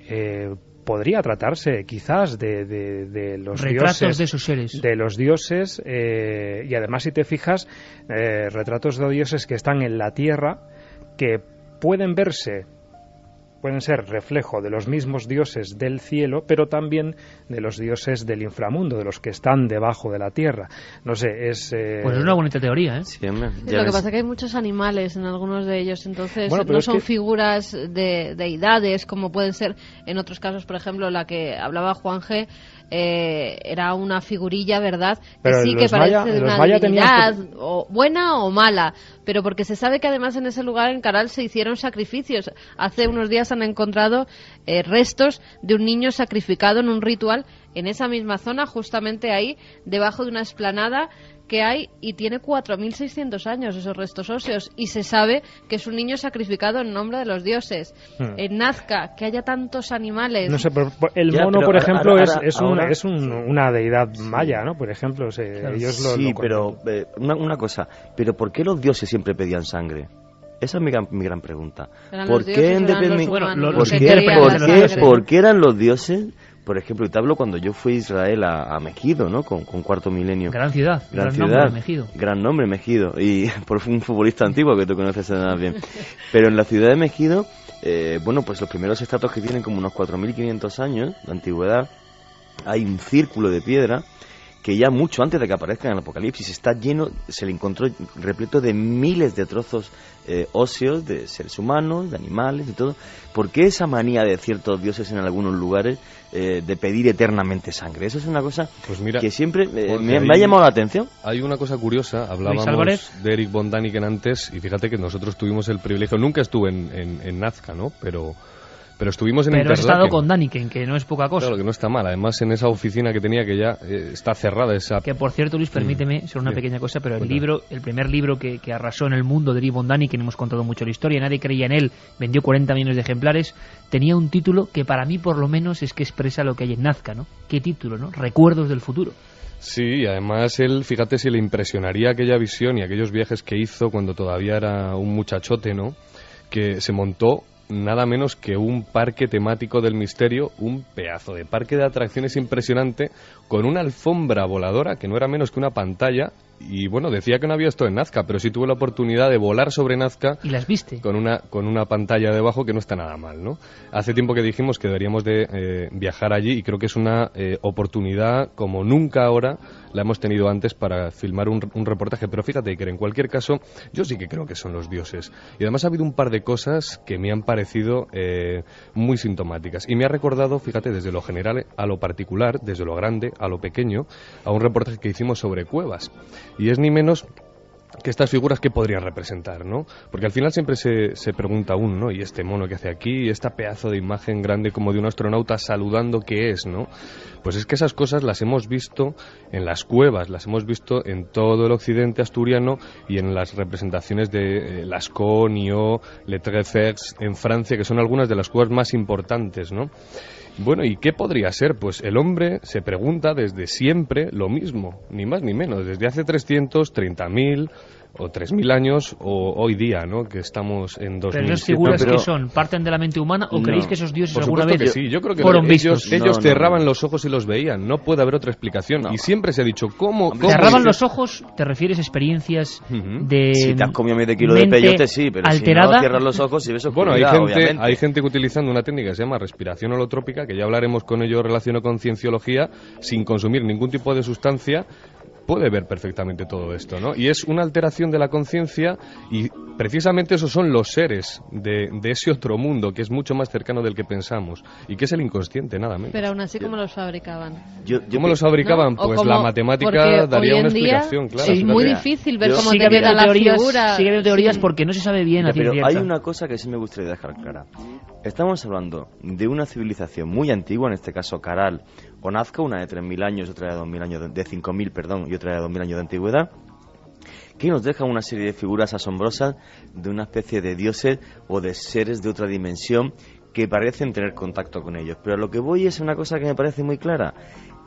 podría tratarse quizás de los retratos dioses, de sus seres, de los dioses, y además, si te fijas, retratos de dioses que están en la tierra, que pueden ser reflejo de los mismos dioses del cielo, pero también de los dioses del inframundo, de los que están debajo de la tierra. No sé, pues es una bonita teoría, ¿eh? Sí, hombre, Sí, lo que pasa es que hay muchos animales en algunos de ellos, entonces bueno, no son figuras de deidades como pueden ser en otros casos. Por ejemplo, la que hablaba Juan G. Era una figurilla, ¿verdad? Pero que sí que parece de una divinidad, o buena o mala, pero porque se sabe que además en ese lugar, en Caral, se hicieron sacrificios. Hace unos días han encontrado restos de un niño sacrificado en un ritual en esa misma zona, justamente ahí, debajo de una explanada que hay, y tiene 4.600 años esos restos óseos, y se sabe que es un niño sacrificado en nombre de los dioses. En Nazca, que haya tantos animales... No sé, pero el mono, por ejemplo, es una deidad maya, ¿no? Por ejemplo, ellos sí, pero una cosa, pero ¿por qué los dioses siempre pedían sangre? Esa es mi gran pregunta. ¿Por qué eran los dioses? Por ejemplo, y te hablo cuando yo fui a Israel a Megido, ¿no? Con Cuarto Milenio. Gran ciudad. Nombre, Megido. Gran nombre, Megido. Y por un futbolista antiguo que tú conoces además bien. Pero en la ciudad de Megido, bueno, pues los primeros estratos que tienen como unos 4.500 años de antigüedad, hay un círculo de piedra que ya mucho antes de que aparezca en el Apocalipsis está lleno, se le encontró repleto de miles de trozos óseos de seres humanos, de animales, de todo. ¿Por qué esa manía de ciertos dioses en algunos lugares de pedir eternamente sangre? Eso es una cosa que siempre me ha llamado la atención. Hay una cosa curiosa, hablábamos de Erich von Däniken antes, y fíjate que nosotros tuvimos el privilegio, nunca estuve en Nazca, ¿no? Pero estuvimos en Interlaken. Pero he estado con Däniken, que no es poca cosa. Claro, que no está mal. Además, en esa oficina que tenía, que ya está cerrada esa... Que, por cierto, Luis, permíteme, solo una pequeña cosa, pero el primer libro que arrasó en el mundo de Erich von Däniken, hemos contado mucho la historia, nadie creía en él, vendió 40 millones de ejemplares, tenía un título que para mí, por lo menos, es que expresa lo que hay en Nazca, ¿no? ¿Qué título, no? Recuerdos del futuro. Sí, y además él, fíjate si le impresionaría aquella visión y aquellos viajes que hizo cuando todavía era un muchachote, ¿no? Que se montó nada menos que un parque temático del misterio, un pedazo de parque de atracciones impresionante, con una alfombra voladora que no era menos que una pantalla. Y bueno, decía que no había esto en Nazca, pero sí tuve la oportunidad de volar sobre Nazca. ¿Y las viste? Con una pantalla debajo, que no está nada mal, ¿no? Hace tiempo que dijimos que deberíamos de viajar allí, y creo que es una oportunidad como nunca ahora la hemos tenido antes para filmar un reportaje. Pero fíjate, que en cualquier caso, yo sí que creo que son los dioses. Y además ha habido un par de cosas que me han parecido muy sintomáticas. Y me ha recordado, fíjate, desde lo general a lo particular, desde lo grande a lo pequeño, a un reportaje que hicimos sobre cuevas. Y es ni menos que estas figuras que podrían representar, ¿no? Porque al final siempre se pregunta uno, ¿no? ¿Y este mono que hace aquí? ¿Y esta pedazo de imagen grande como de un astronauta saludando qué es, no? Pues es que esas cosas las hemos visto en las cuevas, las hemos visto en todo el occidente asturiano y en las representaciones de Lascaux, Nyon, Le Treffers en Francia, que son algunas de las cuevas más importantes, ¿no? Bueno, ¿y qué podría ser? Pues el hombre se pregunta desde siempre lo mismo, ni más ni menos, desde hace 330.000 o 3.000 años o hoy día, ¿no? Que estamos en 2007. ¿Pero esas figuras que son? ¿Parten de la mente humana o creéis que esos dioses alguna vez que sí. Yo creo que fueron vistos? Ellos cerraban los ojos y los veían, no puede haber otra explicación. Y siempre se ha dicho, ¿cómo ¿cerraban los ojos? ¿Te refieres a experiencias de si te has comido medio kilo de peyote, sí, pero alterada? Si no cierras los ojos y ves oscuridad, bueno, hay gente que utilizando una técnica que se llama respiración holotrópica, que ya hablaremos con ello relacionado con cienciología, sin consumir ningún tipo de sustancia, puede ver perfectamente todo esto, ¿no? Y es una alteración de la conciencia, y precisamente esos son los seres de ese otro mundo que es mucho más cercano del que pensamos y que es el inconsciente, nada menos. Pero aún así, ¿cómo los fabricaban? ¿Cómo los fabricaban? ¿No? Pues Como, la matemática daría una explicación, claro. Es muy difícil ver cómo te queda la figura. Sigue habiendo teorías porque no se sabe bien. Pero hay una cosa que sí me gustaría dejar clara. Estamos hablando de una civilización muy antigua, en este caso Caral o Nazca, una de 3.000 años, otra de 2.000 años, de 5.000, perdón, y otra de 2.000 años de antigüedad, que nos deja una serie de figuras asombrosas de una especie de dioses o de seres de otra dimensión que parecen tener contacto con ellos. Pero a lo que voy es una cosa que me parece muy clara.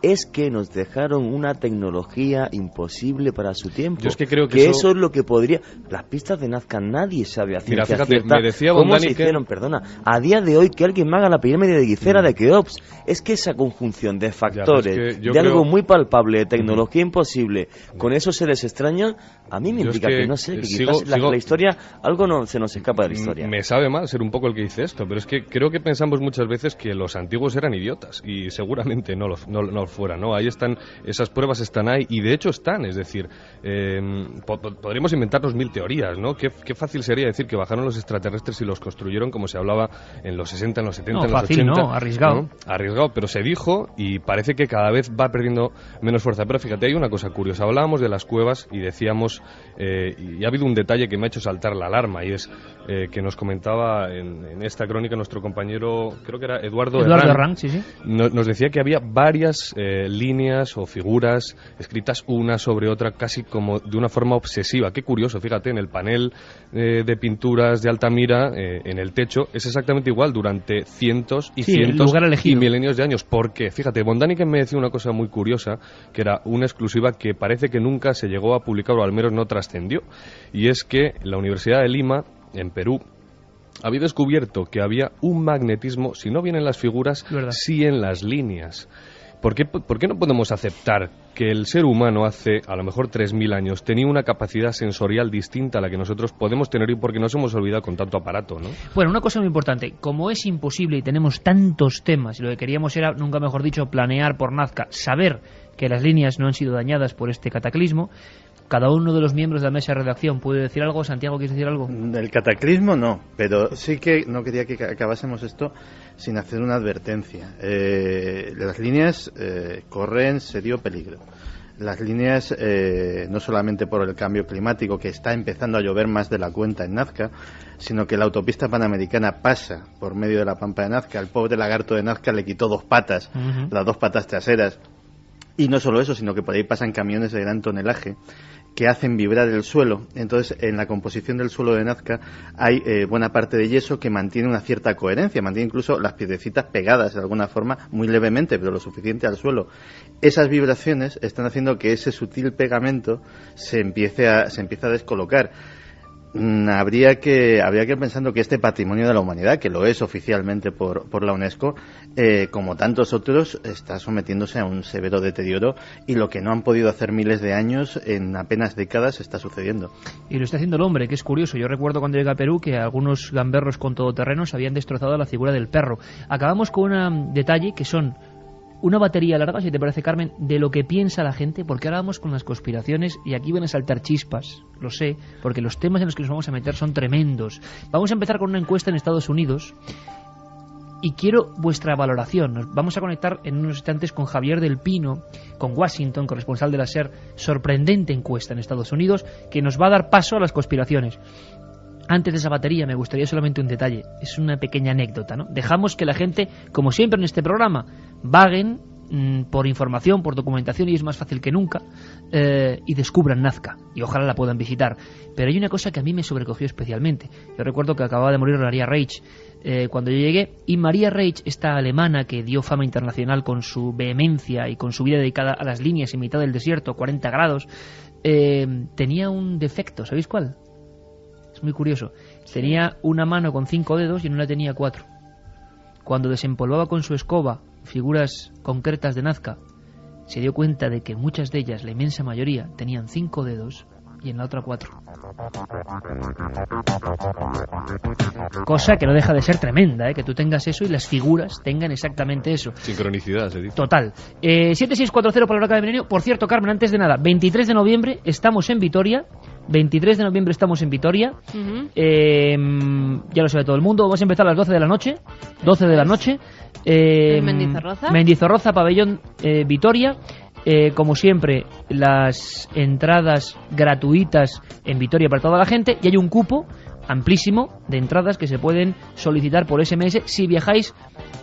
Es que nos dejaron una tecnología imposible para su tiempo. Yo es que creo que eso es lo que podría... Las pistas de Nazca nadie sabe a ciencia fíjate, cierta me decía cómo Bondani se hicieron, perdona. A día de hoy que alguien me haga la pirámide de Gizera de Keops, es que esa conjunción de factores, de algo muy palpable, de tecnología imposible, con esos seres extraños, a mí me indica que no sé, que quizás la historia, algo no se nos escapa de la historia. Me sabe mal ser un poco el que dice esto, pero es que creo que pensamos muchas veces que los antiguos eran idiotas, y seguramente no lo fuera, ¿no? Ahí están, esas pruebas están ahí, y de hecho están, es decir, podríamos inventarnos 1000 teorías, ¿no? Qué fácil sería decir que bajaron los extraterrestres y los construyeron como se hablaba en los 60, en los 70, en los 80. No, arriesgado. ¿no? Arriesgado, pero se dijo, y parece que cada vez va perdiendo menos fuerza. Pero fíjate, hay una cosa curiosa. Hablábamos de las cuevas y decíamos, y ha habido un detalle que me ha hecho saltar la alarma, y es que nos comentaba en esta crónica nuestro compañero, creo que era Eduardo Herrán, sí. Nos decía que había varias líneas o figuras escritas una sobre otra, casi como de una forma obsesiva. Qué curioso, fíjate, en el panel de pinturas de Altamira, en el techo, es exactamente igual durante cientos y cientos y milenios de años. ¿Por qué? Fíjate, Bondani que me decía una cosa muy curiosa, que era una exclusiva que parece que nunca se llegó a publicar, o al menos no trascendió, y es que la Universidad de Lima, en Perú, había descubierto que había un magnetismo, si no bien en las figuras, sí en las líneas. ¿Por qué no podemos aceptar que el ser humano hace a lo mejor 3.000 años tenía una capacidad sensorial distinta a la que nosotros podemos tener, y porque nos hemos olvidado con tanto aparato, ¿no? Bueno, una cosa muy importante, como es imposible y tenemos tantos temas, y lo que queríamos era, nunca mejor dicho, planear por Nazca, saber que las líneas no han sido dañadas por este cataclismo, cada uno de los miembros de la mesa de redacción puede decir algo. Santiago, ¿quieres decir algo? El cataclismo no, pero sí que no quería que acabásemos esto sin hacer una advertencia. Las líneas corren serio peligro. Las líneas, no solamente por el cambio climático, que está empezando a llover más de la cuenta en Nazca, sino que la autopista panamericana pasa por medio de la pampa de Nazca. El pobre lagarto de Nazca le quitó 2 patas, las 2 patas traseras. Y no solo eso, sino que por ahí pasan camiones de gran tonelaje que hacen vibrar el suelo. Entonces, en la composición del suelo de Nazca hay buena parte de yeso que mantiene una cierta coherencia, mantiene incluso las piedrecitas pegadas de alguna forma, muy levemente, pero lo suficiente al suelo. Esas vibraciones están haciendo que ese sutil pegamento se empiece a descolocar. Habría que pensando que este patrimonio de la humanidad, que lo es oficialmente por la UNESCO, como tantos otros, está sometiéndose a un severo deterioro, y lo que no han podido hacer miles de años, en apenas décadas está sucediendo. Y lo está haciendo el hombre, que es curioso. Yo recuerdo cuando llegué a Perú que algunos gamberros con todoterrenos habían destrozado la figura del perro. Acabamos con un detalle que son una batería larga, si te parece, Carmen, de lo que piensa la gente, porque ahora vamos con las conspiraciones y aquí van a saltar chispas, lo sé, porque los temas en los que nos vamos a meter son tremendos. Vamos a empezar con una encuesta en Estados Unidos y quiero vuestra valoración. Nos vamos a conectar en unos instantes con Javier del Pino, con Washington, corresponsal de la SER. Sorprendente encuesta en Estados Unidos que nos va a dar paso a las conspiraciones. Antes de esa batería me gustaría solamente un detalle, es una pequeña anécdota, ¿no? Dejamos que la gente, como siempre en este programa, vaguen por información, por documentación, y es más fácil que nunca, y descubran Nazca, y ojalá la puedan visitar. Pero hay una cosa que a mí me sobrecogió especialmente. Yo recuerdo que acababa de morir Maria Reich cuando yo llegué, y Maria Reich, esta alemana que dio fama internacional con su vehemencia y con su vida dedicada a las líneas en mitad del desierto, 40 grados, tenía un defecto, ¿sabéis cuál? Es muy curioso. Tenía una mano con 5 dedos y en una tenía 4. Cuando desempolvaba con su escoba figuras concretas de Nazca, se dio cuenta de que muchas de ellas, la inmensa mayoría, tenían 5 dedos y en la otra 4. Cosa que no deja de ser tremenda, que tú tengas eso y las figuras tengan exactamente eso. Sincronicidad, se dice. Total. 7640 para la hora de milenio. Por cierto, Carmen, antes de nada, 23 de noviembre estamos en Vitoria. 23 de noviembre estamos en Vitoria. Ya lo sabe todo el mundo. Vamos a empezar a las 12 de la noche. 12 de la noche. ¿En Mendizorroza? Mendizorroza, pabellón Vitoria. Como siempre, las entradas gratuitas en Vitoria para toda la gente. Y hay un cupo amplísimo de entradas que se pueden solicitar por SMS si viajáis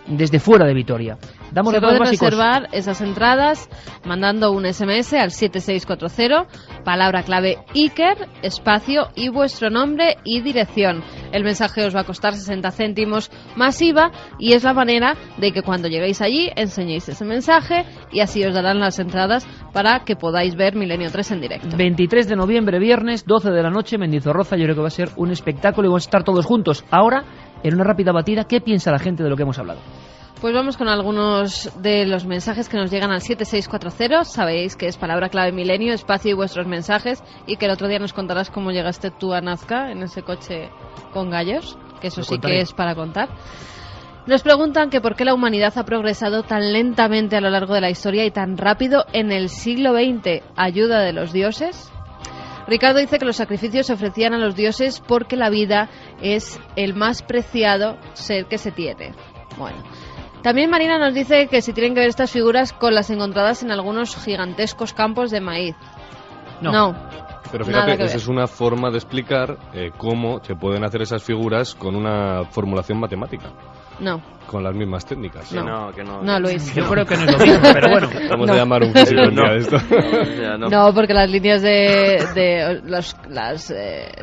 desde fuera de Vitoria. Damos se los datos pueden básicos. reservar esas entradas mandando un SMS al 7640, palabra clave Iker, espacio y vuestro nombre y dirección. El mensaje os va a costar 60 céntimos más IVA y es la manera de que cuando lleguéis allí enseñéis ese mensaje y así os darán las entradas para que podáis ver Milenio 3 en directo. 23 de noviembre, viernes, 12 de la noche, Mendizorroza. Yo creo que va a ser un espectáculo y vamos a estar todos juntos. Ahora, en una rápida batida, ¿qué piensa la gente de lo que hemos hablado? Pues vamos con algunos de los mensajes que nos llegan al 7640. Sabéis que es palabra clave Milenio, espacio y vuestros mensajes. Y que el otro día nos contarás cómo llegaste tú a Nazca en ese coche con gallos, que eso sí que es para contar. Nos preguntan que por qué la humanidad ha progresado tan lentamente a lo largo de la historia y tan rápido en el siglo XX. ¿Ayuda de los dioses? Ricardo dice que los sacrificios se ofrecían a los dioses porque la vida es el más preciado ser que se tiene. Bueno. También Marina nos dice que si tienen que ver estas figuras con las encontradas en algunos gigantescos campos de maíz. No. Pero fíjate, esa es una forma de explicar cómo se pueden hacer esas figuras con una formulación matemática. No. Con las mismas técnicas. No, Luis. Yo creo que no es lo mismo, pero bueno. Vamos a llamar un físico un día de esto. No, porque las líneas de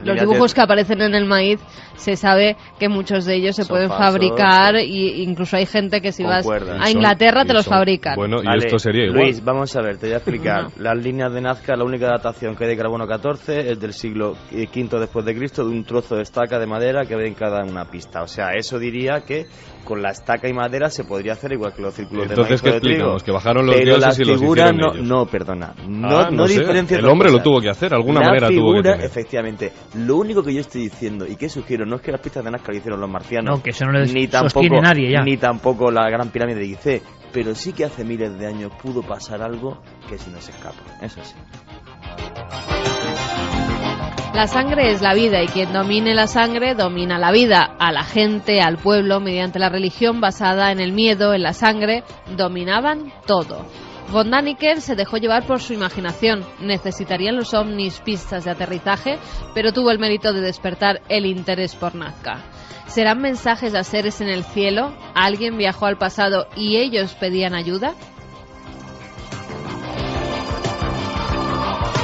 los dibujos que aparecen en el maíz, se sabe que muchos de ellos se pueden fabricar y incluso hay gente que si vas a Inglaterra te los fabrican. Bueno, y esto sería igual. Luis, vamos a ver, te voy a explicar. Las líneas de Nazca, la única datación que hay de carbono 14 es del siglo V después de Cristo, de un trozo de estaca de madera que ve en cada una pista. O sea, eso diría que con la estaca y madera se podría hacer igual que los círculos de maíz. Entonces, ¿qué explicamos? ¿Que bajaron los pero dioses y los hicieron ellos? No, perdona. No sé. diferencia. El hombre lo tuvo que hacer, alguna manera tuvo que tener. Efectivamente. Lo único que yo estoy diciendo y que sugiero no es que las pistas de Nazca lo hicieron los marcianos. No, que eso no le ni sostiene nadie ya. Ni tampoco la Gran Pirámide de Gizeh. Pero sí que hace miles de años pudo pasar algo que si no se escapa. Eso sí. La sangre es la vida y quien domine la sangre domina la vida. A la gente, al pueblo, mediante la religión basada en el miedo, en la sangre, dominaban todo. Von Daniken se dejó llevar por su imaginación. Necesitarían los ovnis pistas de aterrizaje, pero tuvo el mérito de despertar el interés por Nazca. ¿Serán mensajes a seres en el cielo? ¿Alguien viajó al pasado y ellos pedían ayuda?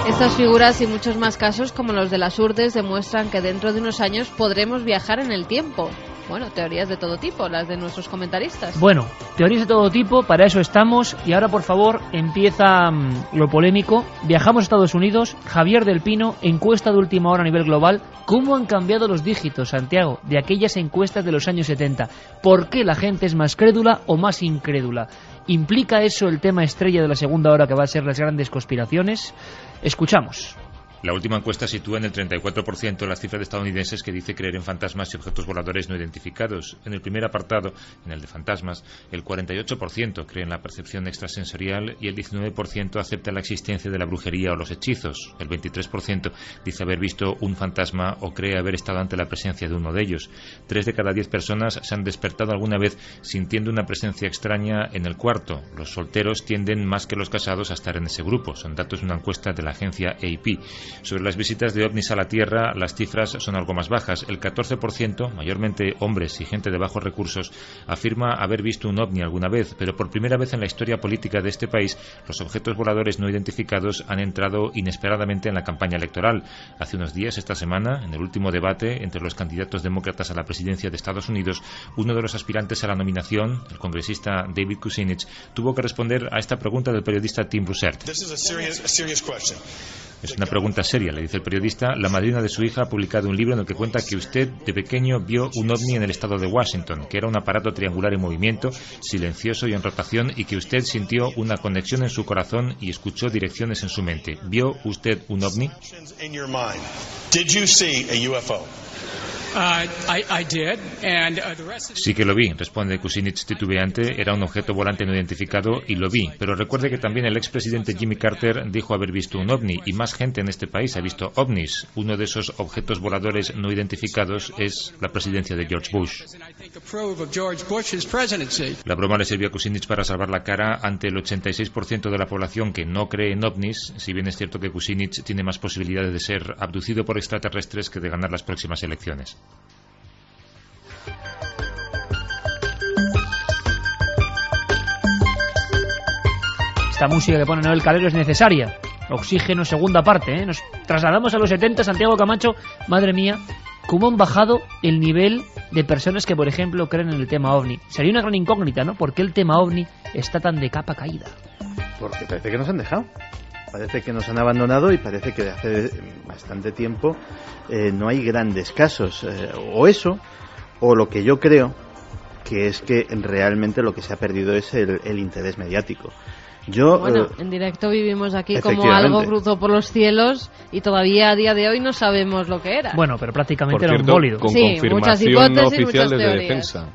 Estas figuras y muchos más casos como los de las Urdes demuestran que dentro de unos años podremos viajar en el tiempo. Bueno, teorías de todo tipo, las de nuestros comentaristas. Bueno, teorías de todo tipo, para eso estamos. Y ahora, por favor, empieza lo polémico. Viajamos a Estados Unidos. Javier del Pino, encuesta de última hora a nivel global. ¿Cómo han cambiado los dígitos, Santiago, de aquellas encuestas de los años 70? ¿Por qué la gente es más crédula o más incrédula? ¿Implica eso el tema estrella de la segunda hora que va a ser las grandes conspiraciones? Escuchamos. La última encuesta sitúa en el 34% las cifras de estadounidenses que dice creer en fantasmas y objetos voladores no identificados. En el primer apartado, en el de fantasmas, el 48% cree en la percepción extrasensorial y el 19% acepta la existencia de la brujería o los hechizos. El 23% dice haber visto un fantasma o cree haber estado ante la presencia de uno de ellos. 3 de cada 10 personas se han despertado alguna vez sintiendo una presencia extraña en el cuarto. Los solteros tienden más que los casados a estar en ese grupo. Son datos de una encuesta de la agencia AP. Sobre las visitas de ovnis a la Tierra, las cifras son algo más bajas. El 14%, mayormente hombres y gente de bajos recursos, afirma haber visto un ovni alguna vez, pero por primera vez en la historia política de este país, los objetos voladores no identificados han entrado inesperadamente en la campaña electoral. Hace unos días, esta semana, en el último debate entre los candidatos demócratas a la presidencia de Estados Unidos, uno de los aspirantes a la nominación, el congresista David Kucinich, tuvo que responder a esta pregunta del periodista Tim Russert. Es una pregunta pregunta seria, le dice el periodista. La madrina de su hija ha publicado un libro en el que cuenta que usted de pequeño vio un ovni en el estado de Washington, que era un aparato triangular en movimiento, silencioso y en rotación, y que usted sintió una conexión en su corazón y escuchó direcciones en su mente. ¿Vio usted un ovni? Sí que lo vi, responde Kucinich titubeante. Era un objeto volante no identificado y lo vi. Pero recuerde que también el expresidente Jimmy Carter dijo haber visto un ovni, y más gente en este país ha visto ovnis. Uno de esos objetos voladores no identificados es la presidencia de George Bush. La broma le sirvió a Kucinich para salvar la cara ante el 86% de la población que no cree en ovnis, si bien es cierto que Kucinich tiene más posibilidades de ser abducido por extraterrestres que de ganar las próximas elecciones. Esta música que pone Noel Calero es necesaria. Oxígeno, segunda parte, ¿eh? Nos trasladamos a los 70, Santiago Camacho. Madre mía, cómo han bajado el nivel de personas que, por ejemplo, creen en el tema OVNI. Sería una gran incógnita, ¿no? ¿Por qué el tema OVNI está tan de capa caída? Porque parece que nos han dejado. Parece que nos han abandonado y parece que hace bastante tiempo no hay grandes casos. O eso, o lo que yo creo, que es que realmente lo que se ha perdido es el interés mediático. Bueno, en directo vivimos aquí como algo cruzó por los cielos y todavía a día de hoy no sabemos lo que era. Bueno, pero prácticamente era un bólido. Con sí, muchas hipótesis, no oficial desde defensa.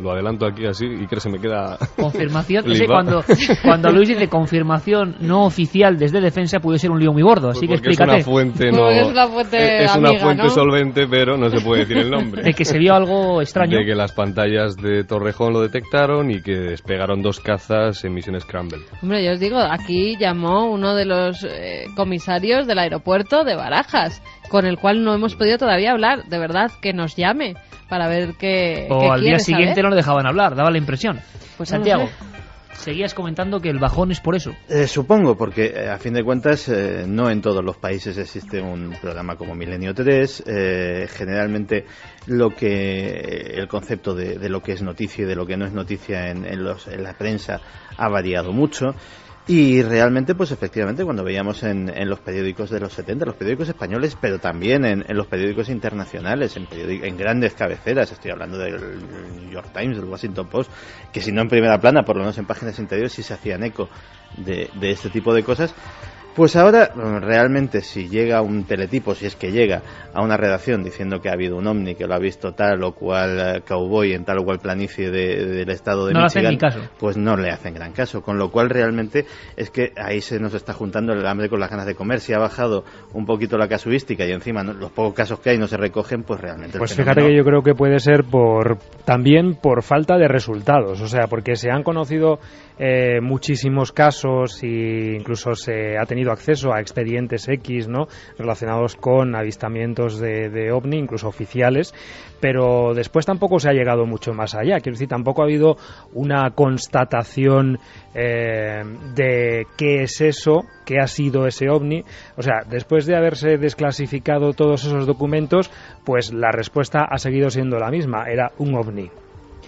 Lo adelanto aquí así y que se me queda... Confirmación, sí, cuando Luis dice confirmación no oficial desde defensa puede ser un lío muy gordo, así que explícate. Es una fuente, es una fuente ¿no? solvente, pero no se puede decir el nombre. De que se vio algo extraño. De que las pantallas de Torrejón lo detectaron y que despegaron 2 cazas en misión Scramble. Hombre, yo os digo, aquí llamó uno de los comisarios del aeropuerto de Barajas, con el cual no hemos podido todavía hablar. De verdad, que nos llame para ver qué o al día siguiente saber. no le dejaban hablar, daba la impresión. Pues Santiago, no sé. seguías comentando que el bajón es por eso. Supongo, porque a fin de cuentas no en todos los países existe un programa como Milenio 3. Generalmente el concepto de lo que es noticia y de lo que no es noticia en la prensa ha variado mucho. Y realmente, pues efectivamente, cuando veíamos en los periódicos de los 70, los periódicos españoles, pero también en los periódicos internacionales, en grandes cabeceras, estoy hablando del New York Times, del Washington Post, que si no en primera plana, por lo menos en páginas interiores, sí se hacían eco de este tipo de cosas. Pues ahora, realmente, si llega un teletipo, si es que llega a una redacción diciendo que ha habido un ovni, que lo ha visto tal o cual cowboy en tal o cual planicie del estado de Michigan, pues no le hacen gran caso. Con lo cual, realmente, es que ahí se nos está juntando el hambre con las ganas de comer. Si ha bajado un poquito la casuística y encima los pocos casos que hay no se recogen, pues realmente... Pues fíjate que yo creo que puede ser también por falta de resultados. O sea, porque se han conocido muchísimos casos e incluso se ha tenido acceso a expedientes X, ¿no?, relacionados con avistamientos de OVNI, incluso oficiales, pero después tampoco se ha llegado mucho más allá. Quiero decir, tampoco ha habido una constatación de qué es eso, qué ha sido ese OVNI. O sea, después de haberse desclasificado todos esos documentos, pues la respuesta ha seguido siendo la misma, era un OVNI.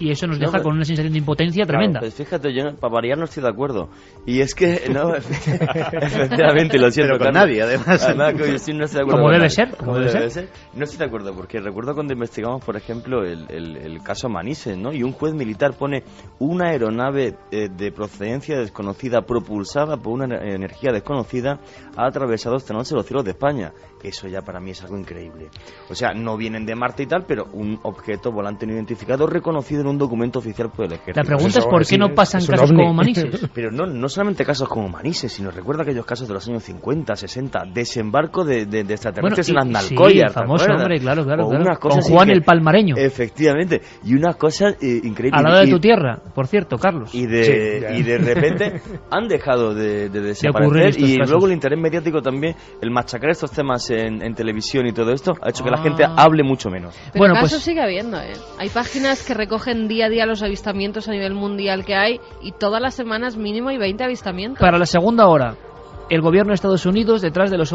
Y eso nos deja con una sensación de impotencia tremenda. Pues fíjate, yo para variar no estoy de acuerdo. Y es que, no, efectivamente, lo siento. Pero con nadie, además. No estoy de acuerdo. Como debe ser. Como debe ser. No estoy de acuerdo, porque recuerdo cuando investigamos, por ejemplo, el caso Manises, ¿no? Y un juez militar pone una aeronave de procedencia desconocida, propulsada por una energía desconocida, ha atravesado esta noche los cielos de España. Eso ya para mí es algo increíble. O sea, no vienen de Marte y tal, pero un objeto volante no identificado reconocido en un documento oficial por el ejército. La pregunta es por qué no pasan casos como Manises. Pero no solamente casos como Manises, sino recuerda aquellos casos de los años 50, 60, desembarco de extraterrestres en Aznalcóllar. Sí, famoso, hombre, claro. Con Juan el Palmareño. Efectivamente, y unas cosas increíbles. Al lado de tu tierra, por cierto, Carlos. Y de repente han dejado de desaparecer, y casos. Luego el interés mediático también, el machacar estos temas en televisión y todo esto, ha hecho que la gente hable mucho menos. Pero bueno, casos sigue habiendo, ¿eh? Hay páginas que recogen día a día los avistamientos a nivel mundial que hay, y todas las semanas mínimo hay 20 avistamientos. Para la segunda hora, el gobierno de Estados Unidos detrás de del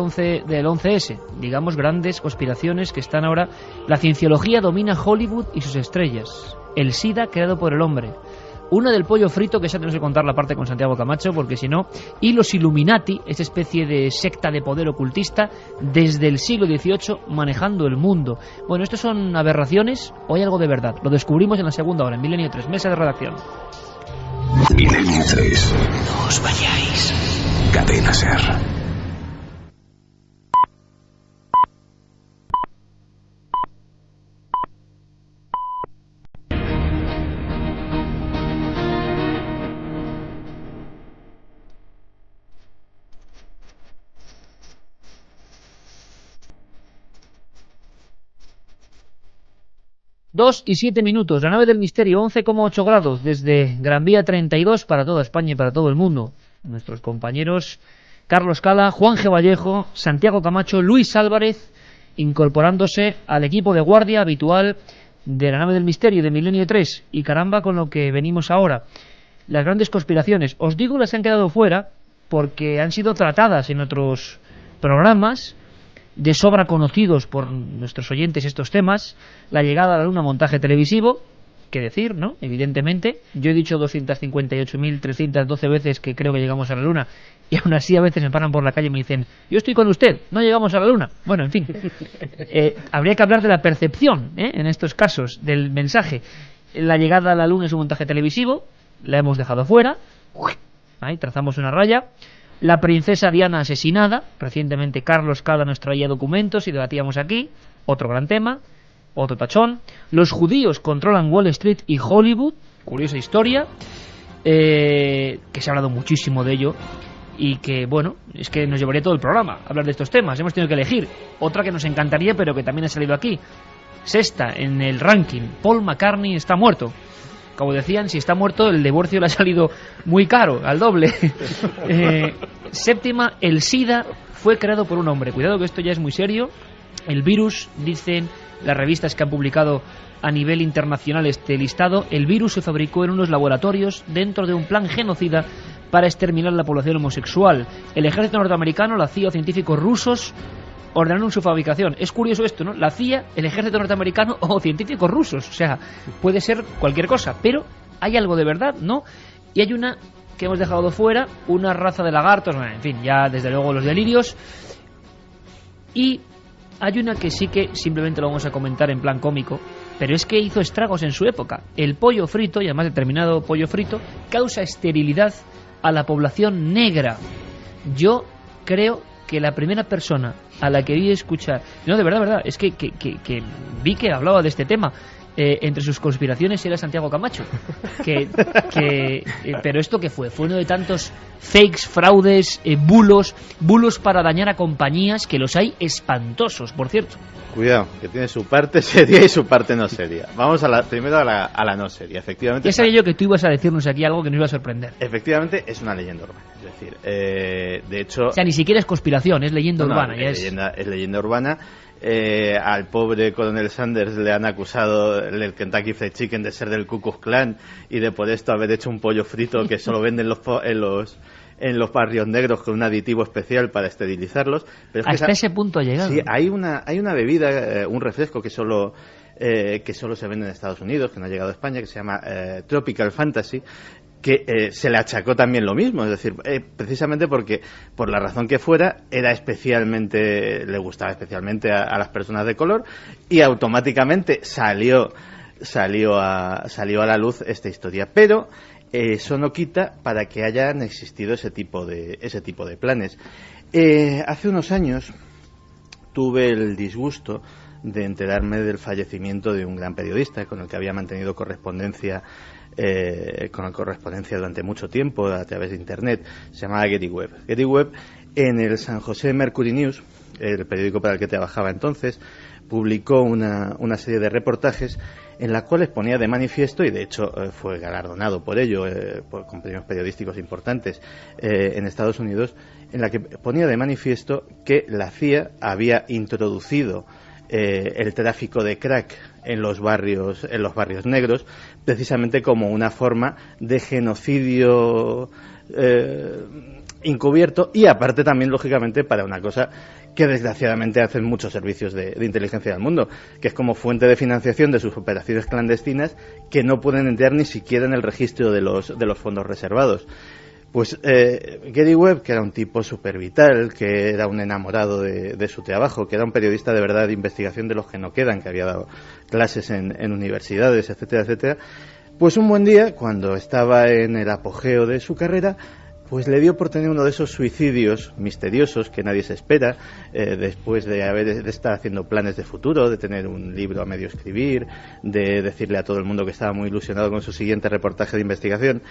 11S, digamos grandes conspiraciones que están ahora. La cienciología domina Hollywood y sus estrellas. El SIDA creado por el hombre. una del pollo frito, que esa tenemos que contar la parte con Santiago Camacho, porque si no, y los Illuminati, esta especie de secta de poder ocultista desde el siglo XVIII manejando el mundo. Bueno, ¿estos son aberraciones o hay algo de verdad? Lo descubrimos en la segunda hora, en Milenio 3, mesa de redacción. Milenio 3. No os vayáis. Cadena SER. Dos y 7 minutos, la nave del misterio, 11,8 grados, desde Gran Vía 32 para toda España y para todo el mundo. Nuestros compañeros Carlos Cala, Juan G. Vallejo, Santiago Camacho, Luis Álvarez, incorporándose al equipo de guardia habitual de la nave del misterio de Milenio 3. Y caramba con lo que venimos ahora. Las grandes conspiraciones, os digo las que han quedado fuera, porque han sido tratadas en otros programas, de sobra conocidos por nuestros oyentes estos temas. La llegada a la Luna, montaje televisivo, qué decir, ¿no? Evidentemente, yo he dicho 258.312 veces que creo que llegamos a la Luna, y aún así a veces me paran por la calle y me dicen, yo estoy con usted, no llegamos a la Luna. Bueno, en fin, habría que hablar de la percepción, en estos casos, del mensaje. La llegada a la Luna es un montaje televisivo, la hemos dejado fuera, ahí trazamos una raya. La princesa Diana asesinada, recientemente Carlos Cala nos traía documentos y debatíamos aquí, otro gran tema, otro tachón. Los judíos controlan Wall Street y Hollywood, curiosa historia, que se ha hablado muchísimo de ello y que, bueno, es que nos llevaría todo el programa a hablar de estos temas. Hemos tenido que elegir otra que nos encantaría, pero que también ha salido aquí. Sexta en el ranking, Paul McCartney está muerto. Como decían, si está muerto, el divorcio le ha salido muy caro, al doble. Séptima, el SIDA fue creado por un hombre. Cuidado que esto ya es muy serio. El virus, dicen las revistas que han publicado a nivel internacional este listado, el virus se fabricó en unos laboratorios dentro de un plan genocida para exterminar la población homosexual. El ejército norteamericano, la CIA o científicos rusos ordenaron su fabricación. Es curioso esto, ¿no? La CIA, el ejército norteamericano o científicos rusos. O sea, puede ser cualquier cosa, pero hay algo de verdad, ¿no? Y hay una que hemos dejado fuera, una raza de lagartos, bueno, en fin, ya desde luego los delirios. Y hay una que sí que simplemente lo vamos a comentar en plan cómico, pero es que hizo estragos en su época. El pollo frito, y además determinado pollo frito, causa esterilidad a la población negra. Yo creo que la primera persona a la que vi escuchar, no, de verdad, es que vi que hablaba de este tema, entre sus conspiraciones era Santiago Camacho, pero esto que fue uno de tantos fakes, fraudes, bulos para dañar a compañías, que los hay espantosos, por cierto. Cuidado, que tiene su parte seria y su parte no seria. Vamos primero a la no seria. Efectivamente, ya sabía yo que tú ibas a decirnos aquí algo que nos iba a sorprender. Efectivamente, es una leyenda urbana. Es decir, de hecho... O sea, ni siquiera es conspiración, es leyenda urbana. Es leyenda urbana. Al pobre coronel Sanders le han acusado el Kentucky Fried Chicken de ser del Ku Klux Klan y de por esto haber hecho un pollo frito que solo venden en los barrios negros con un aditivo especial para esterilizarlos. Pero es hasta ese punto ha llegado. Sí, hay una bebida, un refresco que solo se vende en Estados Unidos, que no ha llegado a España, que se llama Tropical Fantasy, que se le achacó también lo mismo, es decir, precisamente porque, por la razón que fuera, le gustaba especialmente a las personas de color, y automáticamente salió a la luz esta historia. Pero eso no quita para que hayan existido ese tipo de planes. Hace unos años tuve el disgusto de enterarme del fallecimiento de un gran periodista con el que había mantenido correspondencia durante mucho tiempo a través de internet. Se llamaba Gary Webb. Gary Webb, en el San José Mercury News, el periódico para el que trabajaba entonces, publicó una serie de reportajes en las cuales ponía de manifiesto, y de hecho fue galardonado por ello, con premios periodísticos importantes en Estados Unidos, en la que ponía de manifiesto que la CIA había introducido el tráfico de crack en los barrios negros, precisamente como una forma de genocidio encubierto, y aparte también, lógicamente, para una cosa que desgraciadamente hacen muchos servicios de inteligencia del mundo, que es como fuente de financiación de sus operaciones clandestinas, que no pueden entrar ni siquiera en el registro de los fondos reservados. Pues Gary Webb, que era un tipo súper vital, que era un enamorado de su trabajo, que era un periodista de verdad de investigación de los que no quedan, que había dado clases en universidades, etcétera, etcétera, pues un buen día, cuando estaba en el apogeo de su carrera, pues le dio por tener uno de esos suicidios misteriosos que nadie se espera, después de estar haciendo planes de futuro, de tener un libro a medio escribir, de decirle a todo el mundo que estaba muy ilusionado con su siguiente reportaje de investigación.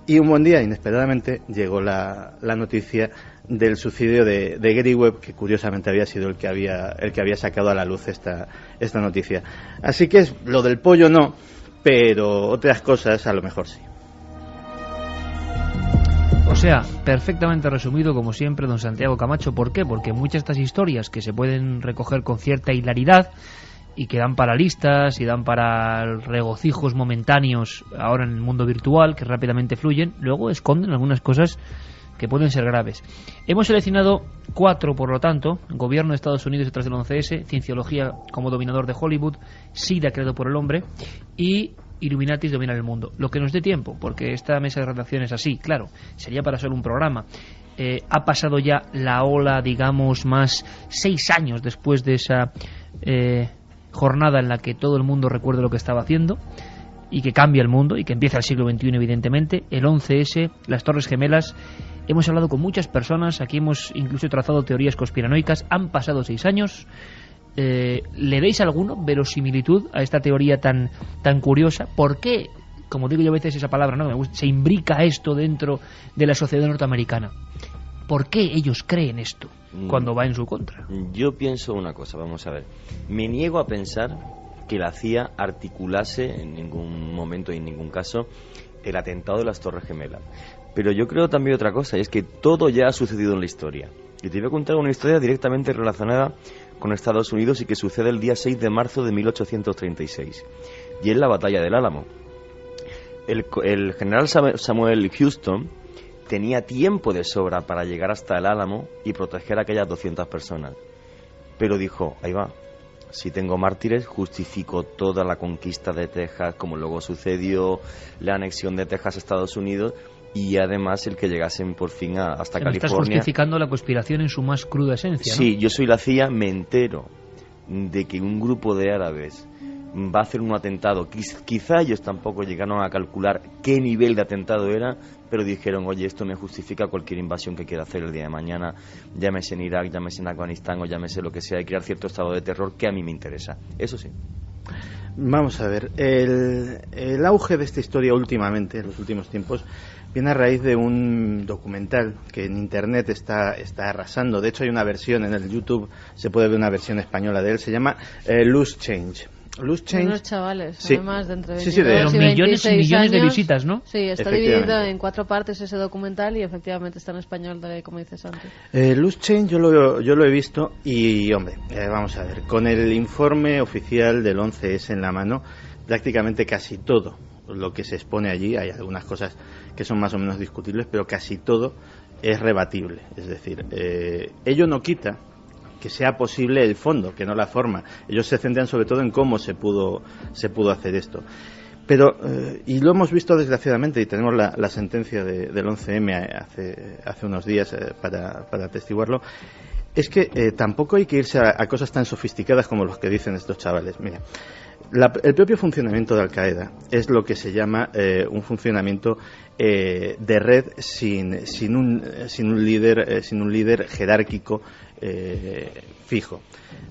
Y un buen día, inesperadamente, llegó la noticia del suicidio de Gary Webb, que curiosamente había sido el que había sacado a la luz esta noticia. Así que lo del pollo no, pero otras cosas a lo mejor sí. O sea, perfectamente resumido, como siempre, don Santiago Camacho. ¿Por qué? Porque muchas de estas historias que se pueden recoger con cierta hilaridad y que dan para listas y dan para regocijos momentáneos ahora en el mundo virtual, que rápidamente fluyen, luego esconden algunas cosas que pueden ser graves. Hemos seleccionado 4, por lo tanto: gobierno de Estados Unidos detrás del 11S, cienciología como dominador de Hollywood, SIDA creado por el hombre y Illuminatis dominan el mundo. Lo que nos dé tiempo, porque esta mesa de redacción es así, claro, sería para solo un programa. Ha pasado ya la ola, digamos, más 6 años después de esa jornada en la que todo el mundo recuerda lo que estaba haciendo y que cambia el mundo y que empieza el siglo XXI, evidentemente. El 11S, las Torres Gemelas. Hemos hablado con muchas personas, aquí hemos incluso trazado teorías conspiranoicas. Han pasado 6 años. ¿Le dais alguna verosimilitud a esta teoría tan curiosa? ¿Por qué, como digo yo a veces esa palabra, no me gusta, se imbrica esto dentro de la sociedad norteamericana? ¿Por qué ellos creen esto cuando va en su contra? Yo pienso una cosa, vamos a ver. Me niego a pensar que la CIA articulase en ningún momento y en ningún caso el atentado de las Torres Gemelas. Pero yo creo también otra cosa, y es que todo ya ha sucedido en la historia. Y te voy a contar una historia directamente relacionada con Estados Unidos y que sucede el día 6 de marzo de 1836. Y es la batalla del Álamo. El general Samuel Houston tenía tiempo de sobra para llegar hasta el Álamo y proteger a aquellas 200 personas. Pero dijo, ahí va, si tengo mártires, justifico toda la conquista de Texas, como luego sucedió la anexión de Texas a Estados Unidos, y además el que llegasen por fin hasta California. Estás justificando la conspiración en su más cruda esencia, ¿no? Sí, yo soy la CIA, me entero de que un grupo de árabes va a hacer un atentado. Quizá ellos tampoco llegaron a calcular qué nivel de atentado era, pero dijeron, oye, esto me justifica cualquier invasión que quiera hacer el día de mañana, llámese en Irak, llámese en Afganistán o llámese lo que sea, y crear cierto estado de terror que a mí me interesa. Eso sí. Vamos a ver, el auge de esta historia últimamente, en los últimos tiempos, viene a raíz de un documental que en internet está arrasando. De hecho hay una versión en el YouTube, se puede ver una versión española de él, se llama Loose Change. Loose Change. Unos chavales, sí. además de entre 22 pero y millones y millones de años. visitas, ¿no? Sí, está dividido en 4 partes ese documental y efectivamente está en español, como dices antes. Loose Change yo lo he visto y, hombre, vamos a ver, con el informe oficial del 11S en la mano, prácticamente casi todo lo que se expone allí, hay algunas cosas que son más o menos discutibles, pero casi todo es rebatible. Es decir, ello no quita que sea posible el fondo, que no la forma. Ellos se centran sobre todo en cómo se pudo hacer esto. Pero, y lo hemos visto desgraciadamente, y tenemos la sentencia del 11M hace unos días para atestiguarlo, es que tampoco hay que irse a cosas tan sofisticadas como los que dicen estos chavales. Mira, el propio funcionamiento de Al-Qaeda es lo que se llama un funcionamiento de red sin un líder jerárquico fijo.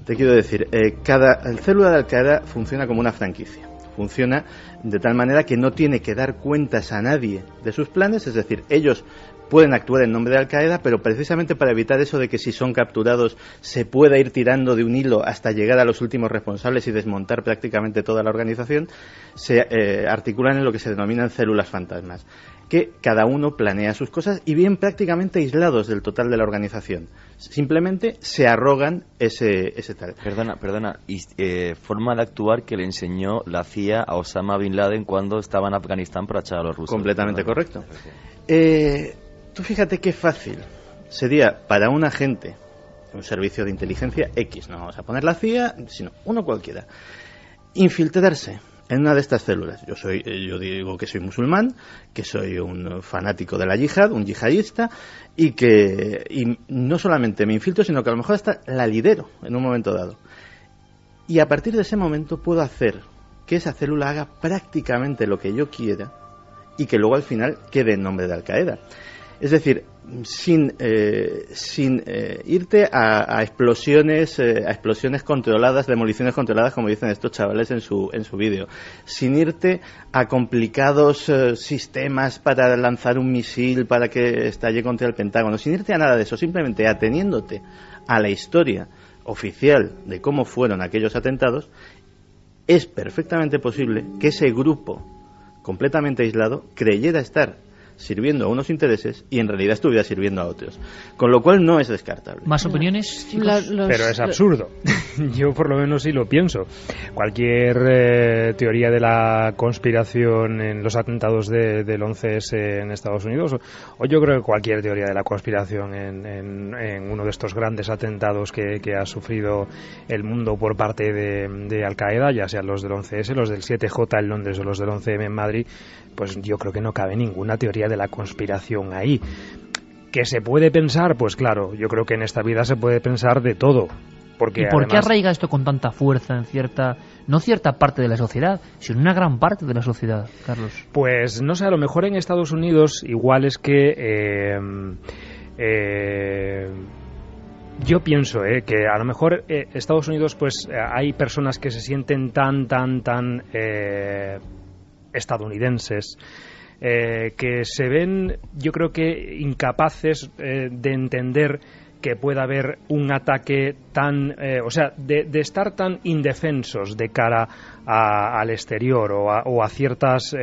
Te quiero decir, cada célula de Al-Qaeda funciona como una franquicia. Funciona de tal manera que no tiene que dar cuentas a nadie de sus planes, es decir, ellos pueden actuar en nombre de Al-Qaeda, pero precisamente para evitar eso de que si son capturados se pueda ir tirando de un hilo hasta llegar a los últimos responsables y desmontar prácticamente toda la organización, se articulan en lo que se denominan células fantasmas, que cada uno planea sus cosas y vienen prácticamente aislados del total de la organización. Simplemente se arrogan ese tal. Perdona, forma de actuar que le enseñó la CIA a Osama Bin Laden cuando estaba en Afganistán para echar a los rusos. Completamente correcto. Tú fíjate qué fácil sería para un agente, un servicio de inteligencia X, no vamos a poner la CIA, sino uno cualquiera, infiltrarse en una de estas células. Yo digo que soy musulmán, que soy un fanático de la yihad, un yihadista, y no solamente me infiltro, sino que a lo mejor hasta la lidero en un momento dado. Y a partir de ese momento puedo hacer que esa célula haga prácticamente lo que yo quiera y que luego al final quede en nombre de Al-Qaeda. Es decir, sin irte a explosiones controladas, demoliciones controladas, como dicen estos chavales en su vídeo, sin irte a complicados sistemas para lanzar un misil para que estalle contra el Pentágono, sin irte a nada de eso, simplemente ateniéndote a la historia oficial de cómo fueron aquellos atentados, es perfectamente posible que ese grupo completamente aislado creyera estar sirviendo a unos intereses y en realidad estuviera sirviendo a otros, con lo cual no es descartable. ¿Más opiniones, chicos? Pero es absurdo. Yo por lo menos sí lo pienso. Cualquier teoría de la conspiración en los atentados del 11S en Estados Unidos, o yo creo que cualquier teoría de la conspiración en uno de estos grandes atentados que ha sufrido el mundo por parte de Al-Qaeda, ya sean los del 11S, los del 7J en Londres o los del 11M en Madrid, pues yo creo que no cabe ninguna teoría de la conspiración ahí. ¿Que se puede pensar? Pues claro, yo creo que en esta vida se puede pensar de todo. ¿Y por qué arraiga esto con tanta fuerza en no cierta parte de la sociedad, sino una gran parte de la sociedad, Carlos? Pues no sé, a lo mejor en Estados Unidos igual es que yo pienso que a lo mejor Estados Unidos pues hay personas que se sienten tan estadounidenses, que se ven, yo creo que incapaces de entender que pueda haber un ataque tan, de estar tan indefensos de cara al exterior o a ciertas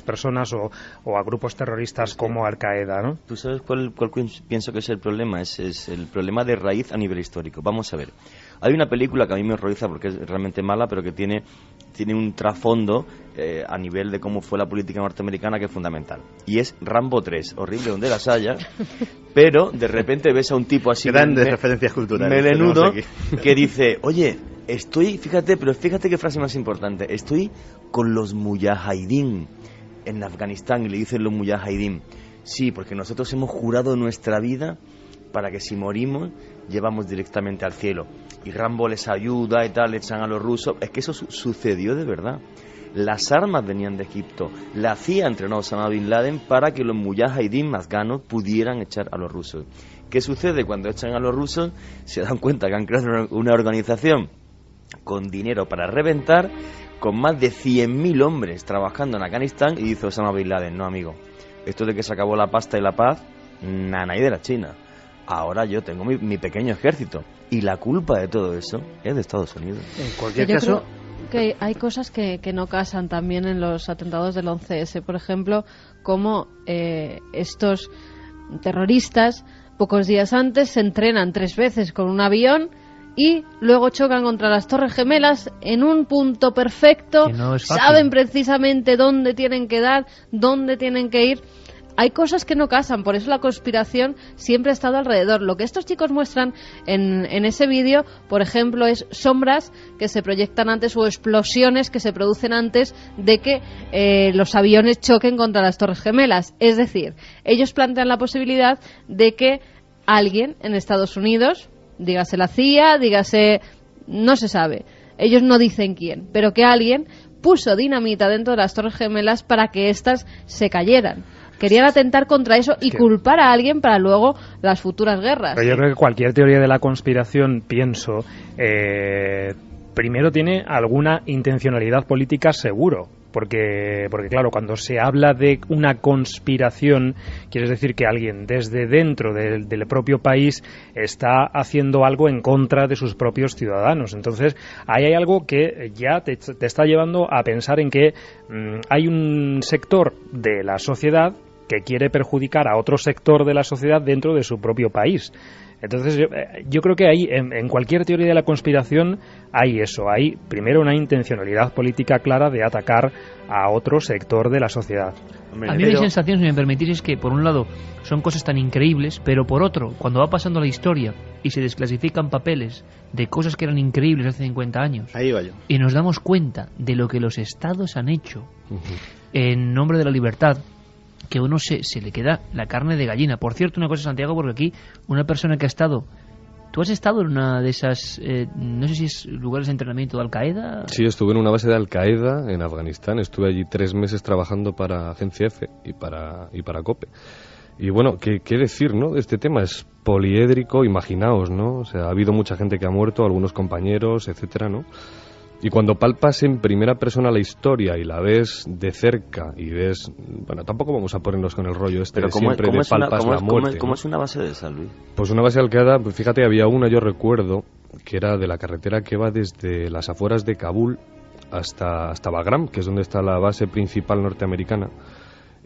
personas o a grupos terroristas como Al-Qaeda, ¿no? ¿Tú sabes cuál pienso que es el problema? Es el problema de raíz a nivel histórico. Vamos a ver. Hay una película que a mí me horroriza porque es realmente mala, pero que tiene un trasfondo a nivel de cómo fue la política norteamericana que es fundamental. Y es Rambo 3, horrible donde las haya, pero de repente ves a un tipo así... Grandes referencias culturales. Melenudo, que dice, oye, fíjate qué frase más importante, estoy con los mujahideen en Afganistán, y le dicen los mujahideen, sí, porque nosotros hemos jurado nuestra vida para que si morimos llevamos directamente al cielo. Y Rambo les ayuda y tal, le echan a los rusos. Es que eso sucedió de verdad. Las armas venían de Egipto. La CIA entrenó a Osama Bin Laden para que los mujahideen afganos pudieran echar a los rusos. ¿Qué sucede cuando echan a los rusos? Se dan cuenta que han creado una organización con dinero para reventar, con más de 100.000 hombres trabajando en Afganistán, y dice Osama Bin Laden, no amigo, esto de que se acabó la pasta y la paz, nanay de la China. Ahora yo tengo mi pequeño ejército. Y la culpa de todo eso es de Estados Unidos. En cualquier caso... que hay cosas que no casan también en los atentados del 11S. Por ejemplo, como estos terroristas, pocos días antes, se entrenan 3 veces con un avión y luego chocan contra las Torres Gemelas en un punto perfecto. No es fácil. Saben precisamente dónde tienen que dar, dónde tienen que ir. Hay cosas que no casan, por eso la conspiración siempre ha estado alrededor. Lo que estos chicos muestran en ese vídeo, por ejemplo, es sombras que se proyectan antes o explosiones que se producen antes de que los aviones choquen contra las Torres Gemelas. Es decir, ellos plantean la posibilidad de que alguien en Estados Unidos, dígase la CIA, no se sabe, ellos no dicen quién, pero que alguien puso dinamita dentro de las Torres Gemelas para que éstas se cayeran. Querían atentar contra eso y culpar a alguien para luego las futuras guerras. Pero yo creo que cualquier teoría de la conspiración, pienso, primero tiene alguna intencionalidad política seguro. Porque claro, cuando se habla de una conspiración, quiere decir que alguien desde dentro del propio país está haciendo algo en contra de sus propios ciudadanos. Entonces, ahí hay algo que ya te está llevando a pensar en que hay un sector de la sociedad que quiere perjudicar a otro sector de la sociedad dentro de su propio país. Entonces yo creo que hay, en cualquier teoría de la conspiración hay eso, hay primero una intencionalidad política clara de atacar a otro sector de la sociedad. A mí mi sensación, si me permitís, es que por un lado son cosas tan increíbles, pero por otro, cuando va pasando la historia y se desclasifican papeles de cosas que eran increíbles hace 50 años, ahí va yo, y nos damos cuenta de lo que los estados han hecho en nombre de la libertad, que a uno se le queda la carne de gallina. Por cierto, una cosa, Santiago, porque aquí una persona que ha estado... ¿Tú has estado en una de esas, no sé si es lugares de entrenamiento de Al-Qaeda? Sí, estuve en una base de Al-Qaeda en Afganistán. Estuve allí 3 meses trabajando para Agencia F y para COPE. Y bueno, ¿qué decir, no? De este tema es poliédrico, imaginaos, ¿no? O sea, ha habido mucha gente que ha muerto, algunos compañeros, etcétera, ¿no? Y cuando palpas en primera persona la historia y la ves de cerca y ves... Bueno, tampoco vamos a ponernos con el rollo este de siempre de palpas la muerte. ¿Cómo es una base de esa, Luis? Pues una base de Al-Qaeda, pues fíjate, había una, yo recuerdo, que era de la carretera que va desde las afueras de Kabul hasta Bagram, que es donde está la base principal norteamericana.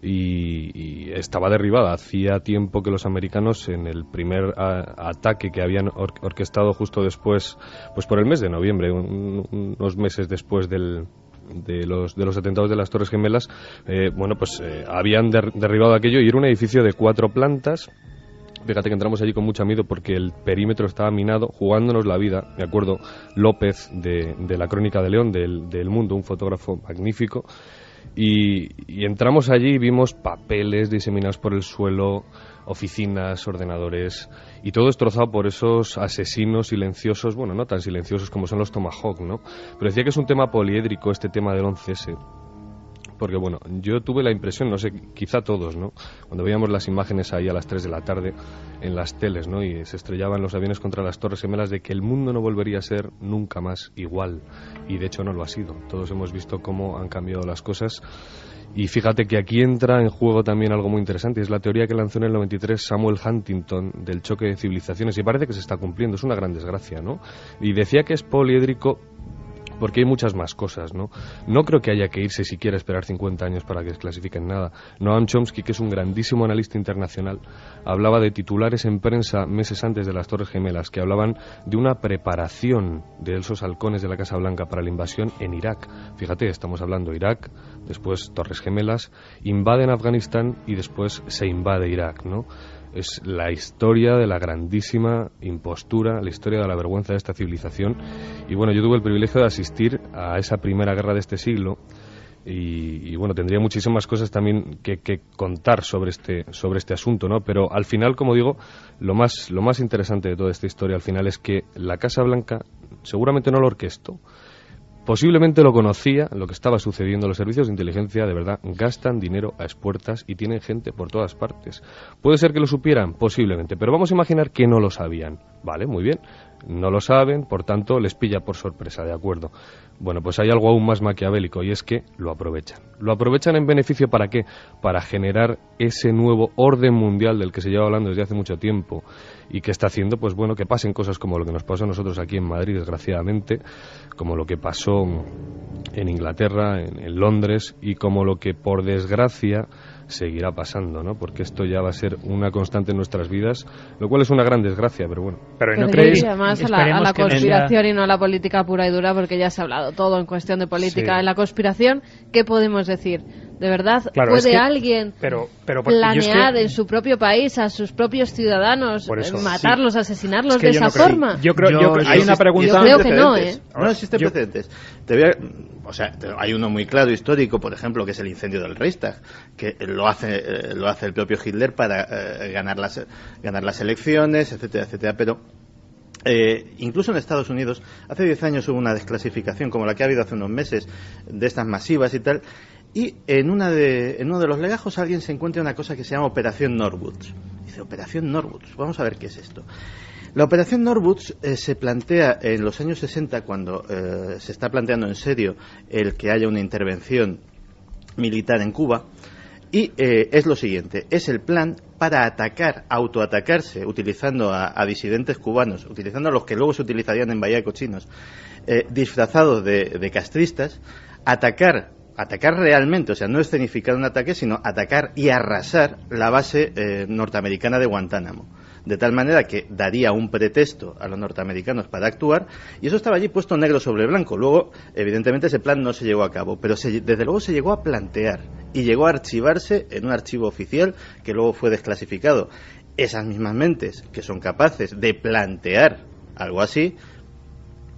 Y estaba derribada. Hacía tiempo que los americanos, en el primer ataque que habían orquestado justo después, pues por el mes de noviembre, unos meses después de los atentados de las Torres Gemelas, habían derribado aquello, y era un edificio de 4 plantas. Fíjate que entramos allí con mucho miedo porque el perímetro estaba minado, jugándonos la vida. Me acuerdo López de la Crónica de León, del Mundo, un fotógrafo magnífico. Y entramos allí y vimos papeles diseminados por el suelo, oficinas, ordenadores, y todo destrozado por esos asesinos silenciosos, bueno, no tan silenciosos como son los Tomahawk, ¿no? Pero decía que es un tema poliédrico este tema del 11S. Porque, bueno, yo tuve la impresión, no sé, quizá todos, ¿no? Cuando veíamos las imágenes ahí a las 3 de la tarde en las teles, ¿no? Y se estrellaban los aviones contra las Torres Gemelas, de que el mundo no volvería a ser nunca más igual. Y de hecho no lo ha sido. Todos hemos visto cómo han cambiado las cosas. Y fíjate que aquí entra en juego también algo muy interesante, y es la teoría que lanzó en el 93 Samuel Huntington del choque de civilizaciones, y parece que se está cumpliendo. Es una gran desgracia, ¿no? Y decía que es poliédrico porque hay muchas más cosas, ¿no? No creo que haya que irse siquiera a esperar 50 años para que desclasifiquen nada. Noam Chomsky, que es un grandísimo analista internacional, hablaba de titulares en prensa meses antes de las Torres Gemelas, que hablaban de una preparación de esos halcones de la Casa Blanca para la invasión en Irak. Fíjate, estamos hablando de Irak, después Torres Gemelas, invaden Afganistán y después se invade Irak, ¿no? Es la historia de la grandísima impostura, la historia de la vergüenza de esta civilización. Y bueno, yo tuve el privilegio de asistir a esa primera guerra de este siglo, y bueno, tendría muchísimas cosas también que contar sobre este asunto, ¿no? Pero al final, como digo, lo más interesante de toda esta historia al final es que la Casa Blanca seguramente no lo orquestó. Posiblemente lo conocía, lo que estaba sucediendo. Los servicios de inteligencia de verdad gastan dinero a expuertas y tienen gente por todas partes. ¿Puede ser que lo supieran? Posiblemente, pero vamos a imaginar que no lo sabían. Vale, muy bien, no lo saben, por tanto les pilla por sorpresa, ¿de acuerdo? Bueno, pues hay algo aún más maquiavélico, y es que lo aprovechan. ¿Lo aprovechan en beneficio para qué? Para generar ese nuevo orden mundial del que se lleva hablando desde hace mucho tiempo, y que está haciendo, pues bueno, que pasen cosas como lo que nos pasó a nosotros aquí en Madrid, desgraciadamente, como lo que pasó en Inglaterra, en Londres, y como lo que, por desgracia, seguirá pasando, ¿no? Porque esto ya va a ser una constante en nuestras vidas, lo cual es una gran desgracia, pero bueno. Pero no creéis, más a la conspiración y no a la política pura y dura, porque ya se ha hablado todo en cuestión de política. Sí. En la conspiración, ¿qué podemos decir? ¿De verdad puede alguien planear en su propio país a sus propios ciudadanos, matarlos, asesinarlos de esa forma? Yo creo hay una pregunta. Yo creo que no, ¿eh? No existen precedentes. Hay uno muy claro, histórico, por ejemplo, que es el incendio del Reichstag, que lo hace el propio Hitler para ganar las elecciones, etcétera, etcétera. Pero incluso en Estados Unidos, hace 10 años hubo una desclasificación como la que ha habido hace unos meses, de estas masivas y tal. Y en uno de los legajos alguien se encuentra una cosa que se llama Operación Norwoods. Dice, Operación Norwoods, vamos a ver qué es esto. La Operación Norwoods se plantea en los años 60, cuando se está planteando en serio el que haya una intervención militar en Cuba, y es lo siguiente, es el plan para autoatacarse, utilizando a disidentes cubanos, utilizando a los que luego se utilizarían en Bahía de Cochinos, disfrazados de castristas, atacar realmente, o sea, no escenificar un ataque, sino atacar y arrasar la base norteamericana de Guantánamo. de tal manera que daría un pretexto a los norteamericanos para actuar, y eso estaba allí puesto negro sobre blanco. Luego, evidentemente, ese plan no se llevó a cabo, pero desde luego se llegó a plantear y llegó a archivarse en un archivo oficial que luego fue desclasificado. Esas mismas mentes que son capaces de plantear algo así,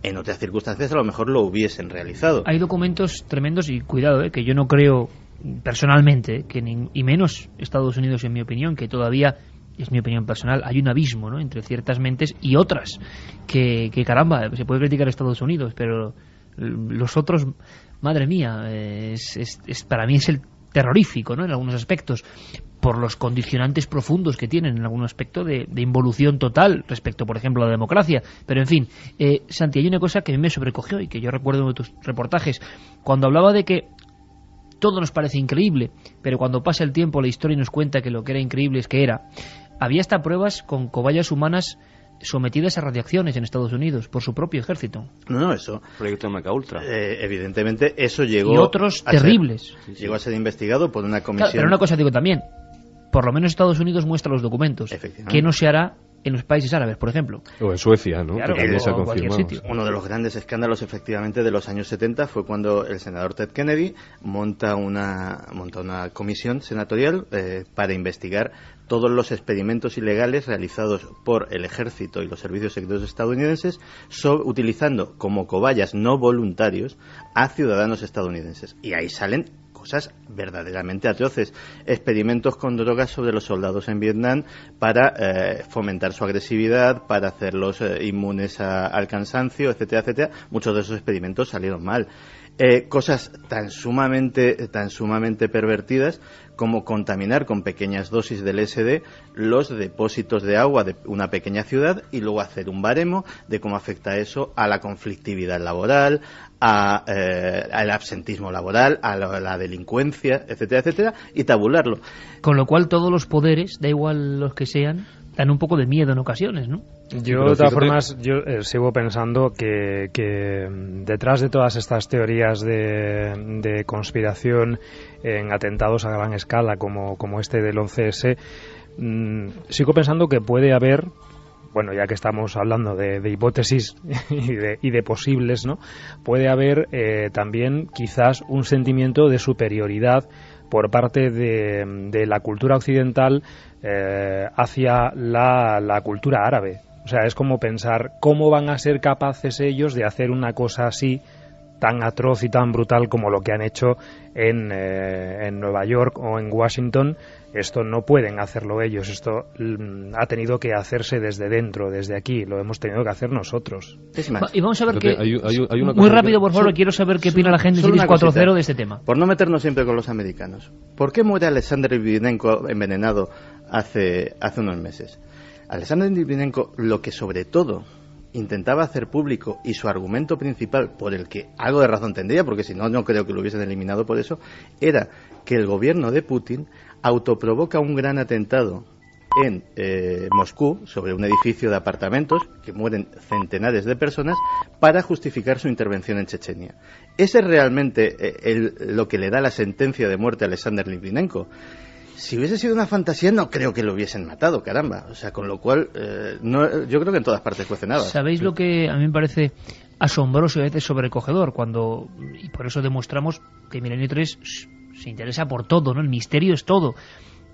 en otras circunstancias a lo mejor lo hubiesen realizado. Hay documentos tremendos y cuidado, que yo no creo personalmente, y menos Estados Unidos, en mi opinión, que todavía, es mi opinión personal, hay un abismo, ¿no?, entre ciertas mentes y otras, que caramba, se puede criticar a Estados Unidos, pero los otros, madre mía, para mí es el terrorífico, ¿no?, en algunos aspectos, por los condicionantes profundos que tienen en algún aspecto de involución total respecto, por ejemplo, a la democracia. Pero en fin, Santi, hay una cosa que a mí me sobrecogió y que yo recuerdo en uno de tus reportajes, cuando hablaba de que todo nos parece increíble, pero cuando pasa el tiempo la historia nos cuenta que lo que era increíble es que era. Había hasta pruebas con cobayas humanas sometidas a radiaciones en Estados Unidos por su propio ejército. No, eso. Proyecto MKUltra. Evidentemente, eso llegó. Y otros terribles. Llegó a ser investigado por una comisión. Claro, pero una cosa digo también. Por lo menos Estados Unidos muestra los documentos. ¿Qué no se hará en los países árabes, por ejemplo? O en Suecia, ¿no? Claro, que se ha confirmado. Uno de los grandes escándalos, efectivamente, de los años 70 fue cuando el senador Ted Kennedy monta una comisión senatorial para investigar todos los experimentos ilegales realizados por el ejército y los servicios secretos estadounidenses utilizando como cobayas no voluntarios a ciudadanos estadounidenses. Y ahí salen cosas verdaderamente atroces, experimentos con drogas sobre los soldados en Vietnam para fomentar su agresividad, para hacerlos inmunes al cansancio, etcétera, etcétera. Muchos de esos experimentos salieron mal. Cosas tan sumamente pervertidas como contaminar con pequeñas dosis del LSD los depósitos de agua de una pequeña ciudad y luego hacer un baremo de cómo afecta eso a la conflictividad laboral, al absentismo laboral, a la delincuencia, etcétera, etcétera, y tabularlo. Con lo cual todos los poderes, da igual los que sean, dan un poco de miedo en ocasiones, ¿no? Yo, de todas formas, sigo pensando que detrás de todas estas teorías de conspiración en atentados a gran escala como este del 11S, sigo pensando que puede haber, bueno, ya que estamos hablando de hipótesis y de posibles, ¿no?, puede haber también quizás un sentimiento de superioridad por parte de la cultura occidental hacia la cultura árabe. O sea, es como pensar cómo van a ser capaces ellos de hacer una cosa así tan atroz y tan brutal como lo que han hecho en Nueva York o en Washington. Esto no pueden hacerlo ellos, esto ha tenido que hacerse desde dentro, desde aquí, lo hemos tenido que hacer nosotros. Es más, y vamos a ver que hay una muy rápido, por favor, quiero saber qué opina la gente de 4.0 de este tema. Por no meternos siempre con los americanos, ¿por qué muere Alexander Litvinenko envenenado hace unos meses? Alexander Litvinenko, lo que sobre todo intentaba hacer público, y su argumento principal, por el que algo de razón tendría, porque si no, no creo que lo hubiesen eliminado por eso, era que el gobierno de Putin autoprovoca un gran atentado en Moscú sobre un edificio de apartamentos, que mueren centenares de personas, para justificar su intervención en Chechenia. Ese es realmente lo que le da la sentencia de muerte a Alexander Litvinenko. Si hubiese sido una fantasía, no creo que lo hubiesen matado, caramba. O sea, con lo cual, yo creo que en todas partes cuece nada. ¿Sabéis lo que a mí me parece asombroso y a veces sobrecogedor? Y por eso demostramos que Milenio 3 se interesa por todo, ¿no? El misterio es todo.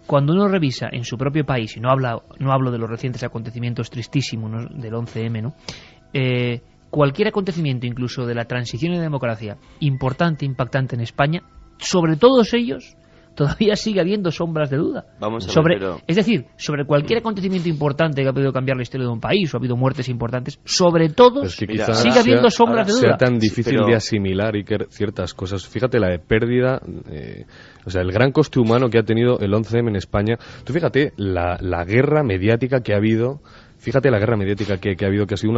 Cuando uno revisa en su propio país, y no hablo de los recientes acontecimientos tristísimos, ¿no?, del 11M, ¿no? Cualquier acontecimiento, incluso de la transición y la democracia, importante, impactante en España, sobre todos ellos, todavía sigue habiendo sombras de duda. Es decir, sobre cualquier acontecimiento importante que ha podido cambiar la historia de un país, o ha habido muertes importantes, sobre todos sigue habiendo sombras de duda. Sea tan difícil de asimilar, Iker, ciertas cosas. Fíjate la de pérdida, o sea, el gran coste humano que ha tenido el 11M en España. Tú fíjate la guerra mediática que ha habido Fíjate la guerra mediática que ha habido, que ha sido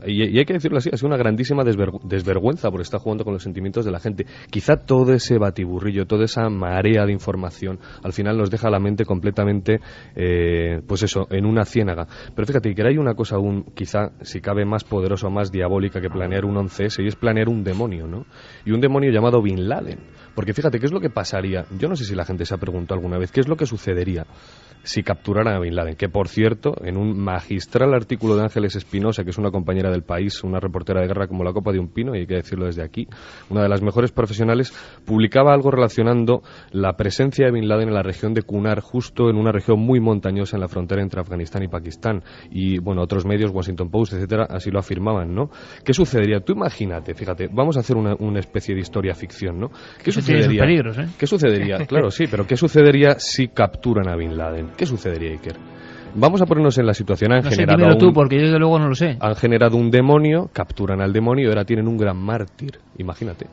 y hay que decirlo así, ha sido una grandísima desvergüenza, porque está jugando con los sentimientos de la gente. Quizá todo ese batiburrillo, toda esa marea de información, al final nos deja la mente completamente, pues eso, en una ciénaga. Pero fíjate, que hay una cosa aún, quizá, si cabe, más poderosa o más diabólica que planear un 11S, y es planear un demonio, ¿no? Y un demonio llamado Bin Laden. Porque fíjate, ¿qué es lo que pasaría? Yo no sé si la gente se ha preguntado alguna vez, ¿qué es lo que sucedería si capturaran a Bin Laden? Que, por cierto, en un magistral artículo de Ángeles Espinosa, que es una compañera del País, una reportera de guerra como la copa de un pino, y hay que decirlo desde aquí, una de las mejores profesionales, publicaba algo relacionando la presencia de Bin Laden en la región de Kunar, justo en una región muy montañosa en la frontera entre Afganistán y Pakistán. Y, bueno, otros medios, Washington Post, etcétera, así lo afirmaban, ¿no? ¿Qué sucedería? Tú imagínate, fíjate, vamos a hacer una especie de historia-ficción, ¿no? ¿Qué sucedería? Peligros, ¿eh? ¿Qué sucedería? Claro, sí, pero ¿qué sucedería si capturan a Bin Laden? ¿Qué sucedería, Iker? Vamos a ponernos en la situación. Dímelo tú, porque yo desde luego no lo sé. Han generado un demonio, capturan al demonio y ahora tienen un gran mártir. Imagínate.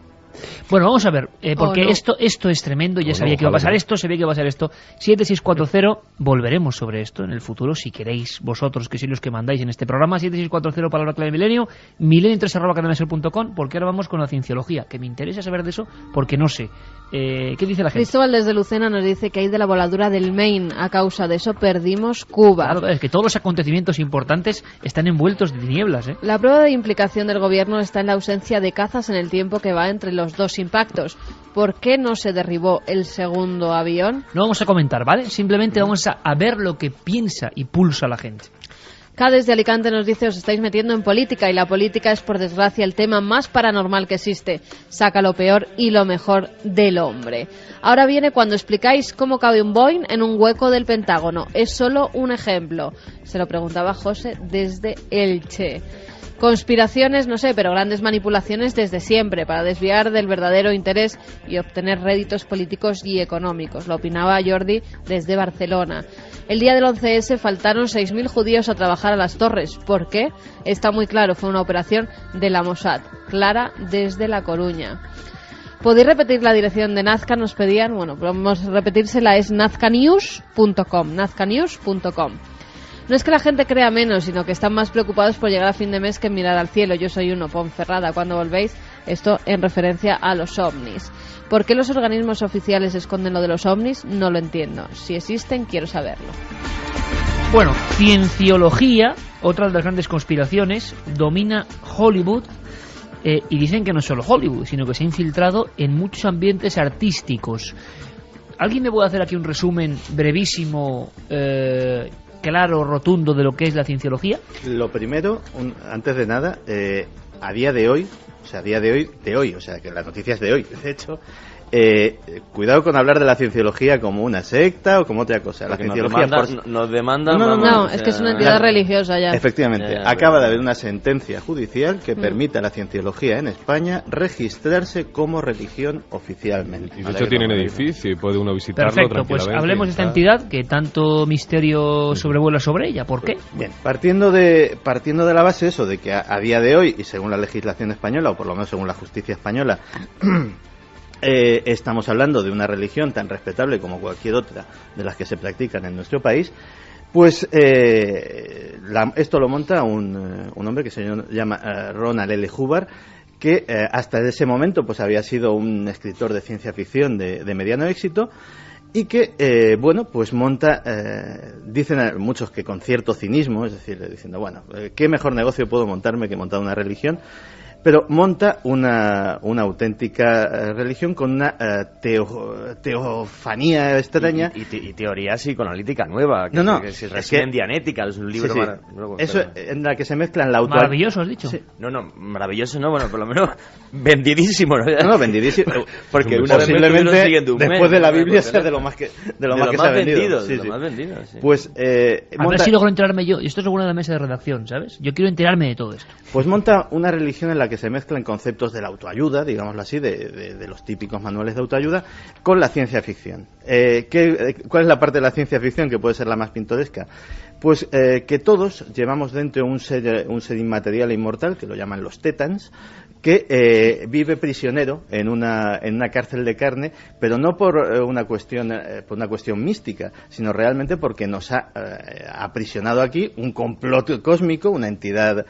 Bueno, vamos a ver, porque esto es tremendo, ya sabía que iba a pasar esto, sabía que iba a pasar esto. 7640, volveremos sobre esto en el futuro, si queréis vosotros, que sois los que mandáis en este programa. 7640, palabra clave Milenio, milenio3@cadenaser.com, porque ahora vamos con la cienciología, que me interesa saber de eso, porque no sé. ¿Qué dice la gente? Cristóbal desde Lucena nos dice que hay de la voladura del Maine, a causa de eso perdimos Cuba. Claro, es que todos los acontecimientos importantes están envueltos de tinieblas, ¿eh? La prueba de implicación del gobierno está en la ausencia de cazas en el tiempo que va entre los dos impactos. ¿Por qué no se derribó el segundo avión? No vamos a comentar, ¿vale? Simplemente vamos a ver lo que piensa y pulsa la gente. Cades de Alicante nos dice: os estáis metiendo en política, y la política es, por desgracia, el tema más paranormal que existe. Saca lo peor y lo mejor del hombre. Ahora viene cuando explicáis cómo cabe un Boeing en un hueco del Pentágono. Es solo un ejemplo. Se lo preguntaba José desde Elche. Conspiraciones, no sé, pero grandes manipulaciones desde siempre para desviar del verdadero interés y obtener réditos políticos y económicos. Lo opinaba Jordi desde Barcelona. El día del 11S faltaron 6.000 judíos a trabajar a las torres. ¿Por qué? Está muy claro, fue una operación de la Mossad. Clara desde La Coruña. ¿Podéis repetir la dirección de Nazca? Nos pedían. Bueno, vamos a repetírsela, es nazcanews.com. nazcanews.com. No es que la gente crea menos, sino que están más preocupados por llegar a fin de mes que en mirar al cielo. Yo soy uno, Ponferrada, cuando volvéis, esto en referencia a los ovnis. ¿Por qué los organismos oficiales esconden lo de los ovnis? No lo entiendo. Si existen, quiero saberlo. Bueno, cienciología, otra de las grandes conspiraciones, domina Hollywood, y dicen que no es solo Hollywood, sino que se ha infiltrado en muchos ambientes artísticos. ¿Alguien me puede hacer aquí un resumen brevísimo, claro, rotundo de lo que es la cienciología? Lo primero, antes de nada, a día de hoy, o sea, que la noticia es de hoy, de hecho, cuidado con hablar de la cienciología como una secta o como otra cosa. La cienciología nos demandan. No, es que es una entidad religiosa ya. Efectivamente, acaba de haber una sentencia judicial que permite a la cienciología en España registrarse como religión oficialmente. Y de hecho tienen edificio y puede uno visitarlo. Perfecto, pues hablemos de esta entidad que tanto misterio sobrevuela sobre ella. ¿Por qué? Bien, partiendo de la base eso, de que a día de hoy, y según la legislación española, o por lo menos según la justicia española, estamos hablando de una religión tan respetable como cualquier otra de las que se practican en nuestro país, pues esto lo monta un hombre que se llama Ronald L. Hubbard, que hasta ese momento pues había sido un escritor de ciencia ficción de mediano éxito, y que, bueno, pues monta, dicen muchos que con cierto cinismo, es decir, diciendo, bueno, ¿qué mejor negocio puedo montarme que montar una religión? Pero monta una auténtica religión con una teofanía extraña. Y teoría psicoanalítica nueva. Que se resume en Dianética, es un libro nuevo. Eso, en la que se mezclan la Maravilloso, has dicho. Sí. No, maravilloso no, bueno, por lo menos vendidísimo. No, vendidísimo. Porque posiblemente después de la Biblia sea de lo más que se ha vendido. De lo más vendido, sí. Pues, a ver si logro enterarme yo. Esto es alguna de la mesa de redacción, ¿sabes? Yo quiero enterarme de todo esto. Pues monta una religión en la que se mezclan conceptos de la autoayuda, digámoslo así, de los típicos manuales de autoayuda, con la ciencia ficción. ¿Cuál es la parte de la ciencia ficción que puede ser la más pintoresca? Pues que todos llevamos dentro un ser inmaterial e inmortal, que lo llaman los Tetans, que vive prisionero en una cárcel de carne, pero no por una cuestión mística, sino realmente porque nos ha aprisionado aquí un complot cósmico, una entidad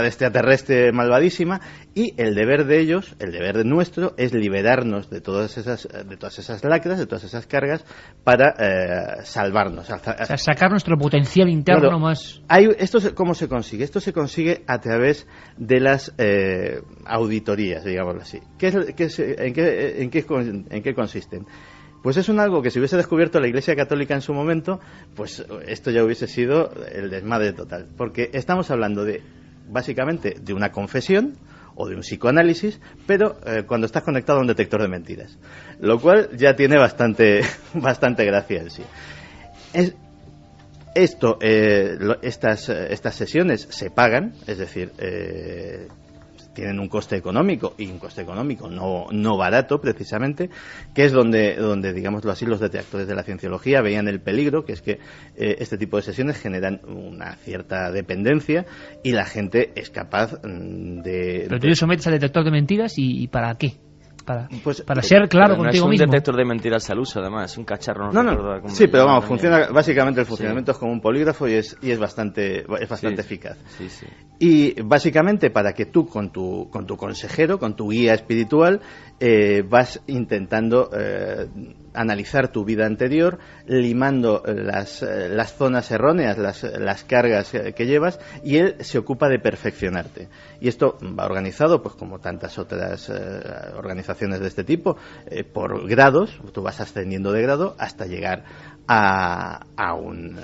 extraterrestre malvadísima, y el deber de ellos, el deber nuestro, es liberarnos de todas esas lacras, de todas esas cargas, para salvarnos. O sea, sacar nuestro potencial interno, claro, más. ¿Esto cómo se consigue? Esto se consigue a través de las auditorías, digámoslo así. ¿En qué consisten? Pues es algo que si hubiese descubierto la Iglesia Católica en su momento, pues esto ya hubiese sido el desmadre total. Porque estamos hablando básicamente de una confesión o de un psicoanálisis, pero cuando estás conectado a un detector de mentiras. Lo cual ya tiene bastante gracia en sí. Estas sesiones se pagan, es decir, tienen un coste económico, y un coste económico no barato, precisamente, que es donde, digámoslo así, los detractores de la cienciología veían el peligro, que es que este tipo de sesiones generan una cierta dependencia y la gente es capaz de... Pero tú le sometes al detector de mentiras y ¿para qué? Para ser claro contigo mismo. Es un detector de mentiras al uso, además, es un cacharro. Sí, pero vamos, funciona, básicamente el funcionamiento es como un polígrafo y es bastante eficaz. Sí. Y básicamente para que tú con tu consejero, con tu guía espiritual, vas intentando analizar tu vida anterior, limando las zonas erróneas, las cargas que llevas, y él se ocupa de perfeccionarte. Y esto va organizado, pues como tantas otras organizaciones de este tipo, por grados. Tú vas ascendiendo de grado hasta llegar a un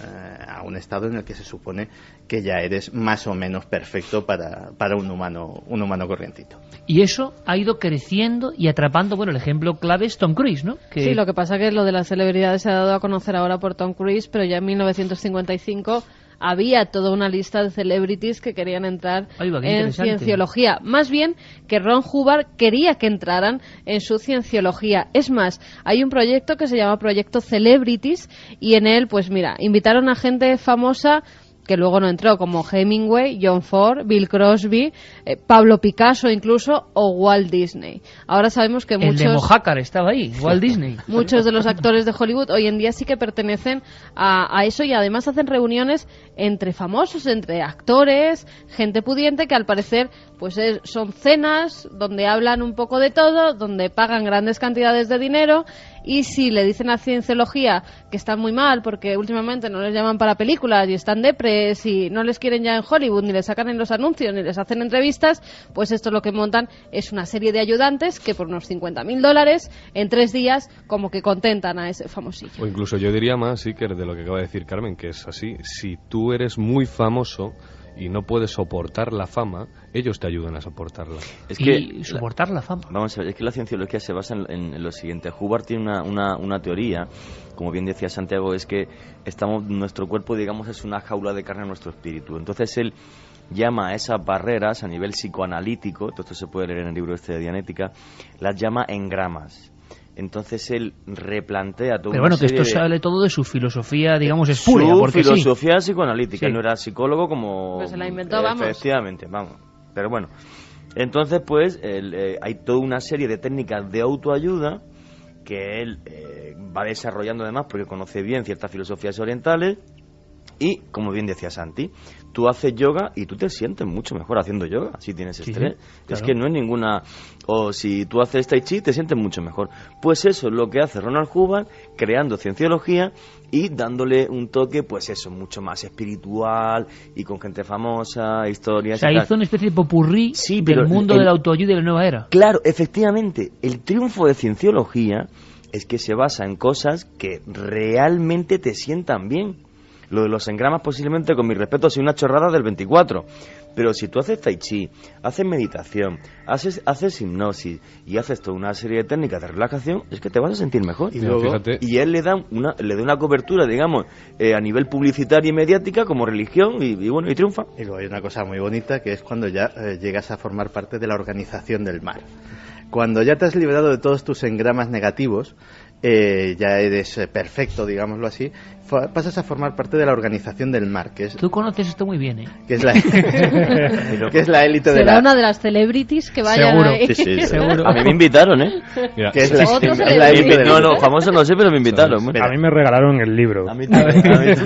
estado en el que se supone que ya eres más o menos perfecto para un humano corrientito. Y eso ha ido creciendo y atrapando, bueno, el ejemplo clave es Tom Cruise, ¿no? Sí, lo que pasa que lo de las celebridades se ha dado a conocer ahora por Tom Cruise, pero ya en 1955 había toda una lista de celebrities que querían entrar en cienciología. Más bien que Ron Hubbard quería que entraran en su cienciología. Es más, hay un proyecto que se llama Proyecto Celebrities, y en él, pues mira, invitaron a gente famosa que luego no entró, como Hemingway, John Ford, Bill Crosby, Pablo Picasso incluso, o Walt Disney. Ahora sabemos que el de Mojácar estaba ahí, Walt Disney. Muchos de los actores de Hollywood hoy en día sí que pertenecen a eso, y además hacen reuniones entre famosos, entre actores, gente pudiente, que al parecer pues son cenas donde hablan un poco de todo, donde pagan grandes cantidades de dinero. Y si le dicen a Cienciología que están muy mal porque últimamente no les llaman para películas y están depres y no les quieren ya en Hollywood, ni les sacan en los anuncios, ni les hacen entrevistas, pues esto lo que montan es una serie de ayudantes que por unos $50.000 en 3 días como que contentan a ese famosillo. O incluso yo diría más, Iker, de lo que acaba de decir Carmen, que es así. Si tú eres muy famoso y no puedes soportar la fama, ellos te ayudan a soportarla. Soportar la fama. Vamos a ver, es que la cienciología se basa en lo siguiente. Hubbard tiene una teoría, como bien decía Santiago, es que nuestro cuerpo, digamos, es una jaula de carne a nuestro espíritu. Entonces él llama a esas barreras a nivel psicoanalítico, todo esto se puede leer en el libro de Dianética, las llama engramas. Entonces él replantea todo. Pero bueno, que esto sale todo de su filosofía, digamos, espuria. Su filosofía psicoanalítica. Sí. No era psicólogo como... Pues se la inventó, vamos. Efectivamente, vamos. Pero bueno, entonces pues hay toda una serie de técnicas de autoayuda que él va desarrollando además porque conoce bien ciertas filosofías orientales. Y, como bien decía Santi, tú haces yoga y tú te sientes mucho mejor haciendo yoga si tienes estrés. Sí, claro. Es que no es ninguna... O si tú haces tai chi, te sientes mucho mejor. Pues eso es lo que hace Ronald Hubbard, creando cienciología y dándole un toque, pues eso, mucho más espiritual y con gente famosa, historias... O sea, hizo una especie de popurrí del mundo de la autoayuda y de la nueva era. Claro, efectivamente. El triunfo de cienciología es que se basa en cosas que realmente te sientan bien. Lo de los engramas posiblemente, con mi respeto, sea una chorrada del 24. Pero si tú haces tai chi, haces meditación, haces hipnosis y haces toda una serie de técnicas de relajación, es que te vas a sentir mejor. Y luego, y él le da una cobertura, digamos, a nivel publicitario y mediática como religión y bueno, y triunfa. Y luego hay una cosa muy bonita que es cuando ya llegas a formar parte de la organización del mar. Cuando ya te has liberado de todos tus engramas negativos, ya eres perfecto, digámoslo así, pasas a formar parte de la organización del mar, que es... Tú conoces esto muy bien, ¿eh? Que es la élite de la... Será una de las celebrities que vayan seguro, ahí. Sí, seguro. A mí me invitaron, ¿eh? Mira, Que es la élite del... No, famoso no sé, pero me invitaron. A mí me regalaron el libro. A mí también.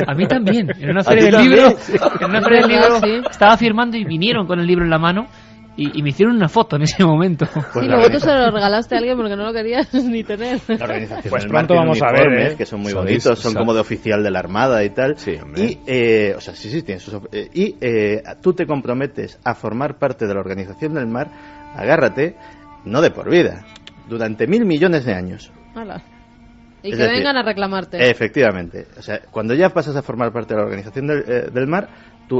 A mí también. En una feria del libro, estaba firmando y vinieron con el libro en la mano. Y me hicieron una foto en ese momento. Pues luego tú se lo regalaste a alguien porque no lo querías ni tener. La organización pues del pronto mar vamos tiene a ver, uniformes que son muy bonitos, son como de oficial de la Armada y tal. Sí, hombre. Y, o sea, sí, tienen sus... y tú te comprometes a formar parte de la organización del mar, agárrate, no de por vida, durante 1.000 millones de años. Hala. Y Es que decir, vengan a reclamarte. Efectivamente. O sea, cuando ya pasas a formar parte de la organización del mar,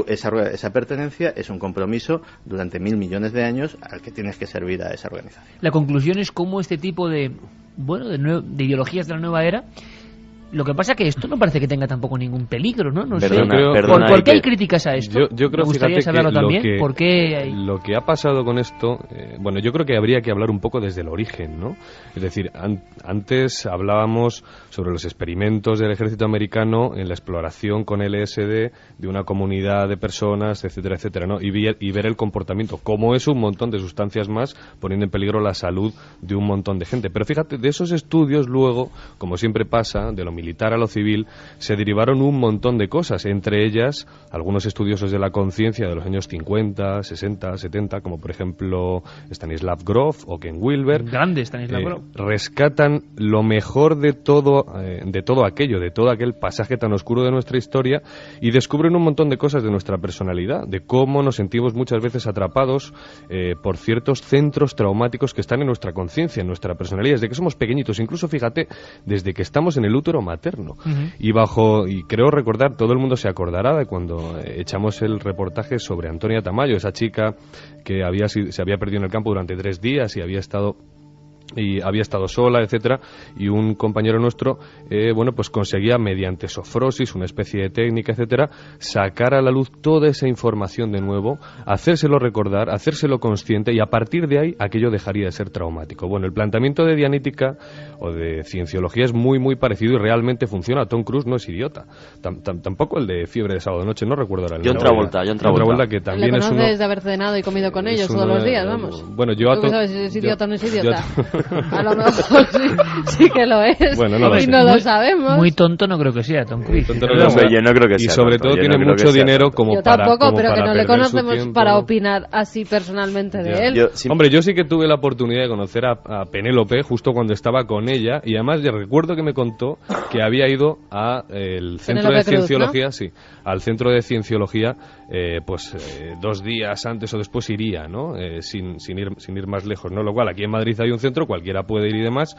esa pertenencia es un compromiso durante 1.000 millones de años al que tienes que servir a esa organización. La conclusión es cómo este tipo de ideologías de la nueva era. Lo que pasa es que esto no parece que tenga tampoco ningún peligro, ¿no? No sé. ¿Por qué hay críticas a esto? Yo creo, me gustaría saberlo también. ¿Por qué hay... Lo que ha pasado con esto, bueno, yo creo que habría que hablar un poco desde el origen, ¿no? Es decir, antes hablábamos sobre los experimentos del ejército americano en la exploración con LSD de una comunidad de personas, etcétera, etcétera, ¿no? Y ver el comportamiento, cómo es un montón de sustancias más poniendo en peligro la salud de un montón de gente. Pero fíjate, de esos estudios luego, como siempre pasa, de lo militar a lo civil, se derivaron un montón de cosas, entre ellas algunos estudiosos de la conciencia de los años 50, 60, 70, como por ejemplo Stanislav Grof o Ken Wilber. Grande Stanislav Grof. Rescatan lo mejor de todo aquello, de todo aquel pasaje tan oscuro de nuestra historia y descubren un montón de cosas de nuestra personalidad, de cómo nos sentimos muchas veces atrapados por ciertos centros traumáticos que están en nuestra conciencia, en nuestra personalidad, desde que somos pequeñitos, incluso fíjate, desde que estamos en el útero materno. Y creo recordar, todo el mundo se acordará de cuando echamos el reportaje sobre Antonia Tamayo, esa chica que se había perdido en el campo durante 3 días y había estado sola, etcétera, y un compañero nuestro pues conseguía mediante sofrosis, una especie de técnica, etcétera, sacar a la luz toda esa información de nuevo, hacérselo recordar, hacérselo consciente, y a partir de ahí aquello dejaría de ser traumático. Bueno, el planteamiento de Dianética o de cienciología es muy muy parecido y realmente funciona. Tom Cruise no es idiota, tampoco el de Fiebre de sábado noche, no recuerdo ahora el nombre. John Travolta, que también le es uno... de haber cenado y comido con ellos todos los días, vamos. Bueno, yo ¿Tú sabes si es idiota o no es idiota? A lo mejor sí que lo es. Bueno, y no lo sabemos. Muy tonto no creo que sea Tom Cruise. Yo no creo que sea. Y sobre todo tiene mucho dinero como para... Yo tampoco, pero que no le conocemos para ¿no? opinar así personalmente de él. Hombre, yo sí que tuve la oportunidad de conocer a Penélope justo cuando estaba con ella, y además yo recuerdo que me contó que había ido al centro de cienciología, ¿no? Sí, al centro de cienciología, 2 días antes o después iría, ¿no? Sin ir más lejos, ¿no? Lo cual, aquí en Madrid hay un centro, cualquiera puede ir y demás,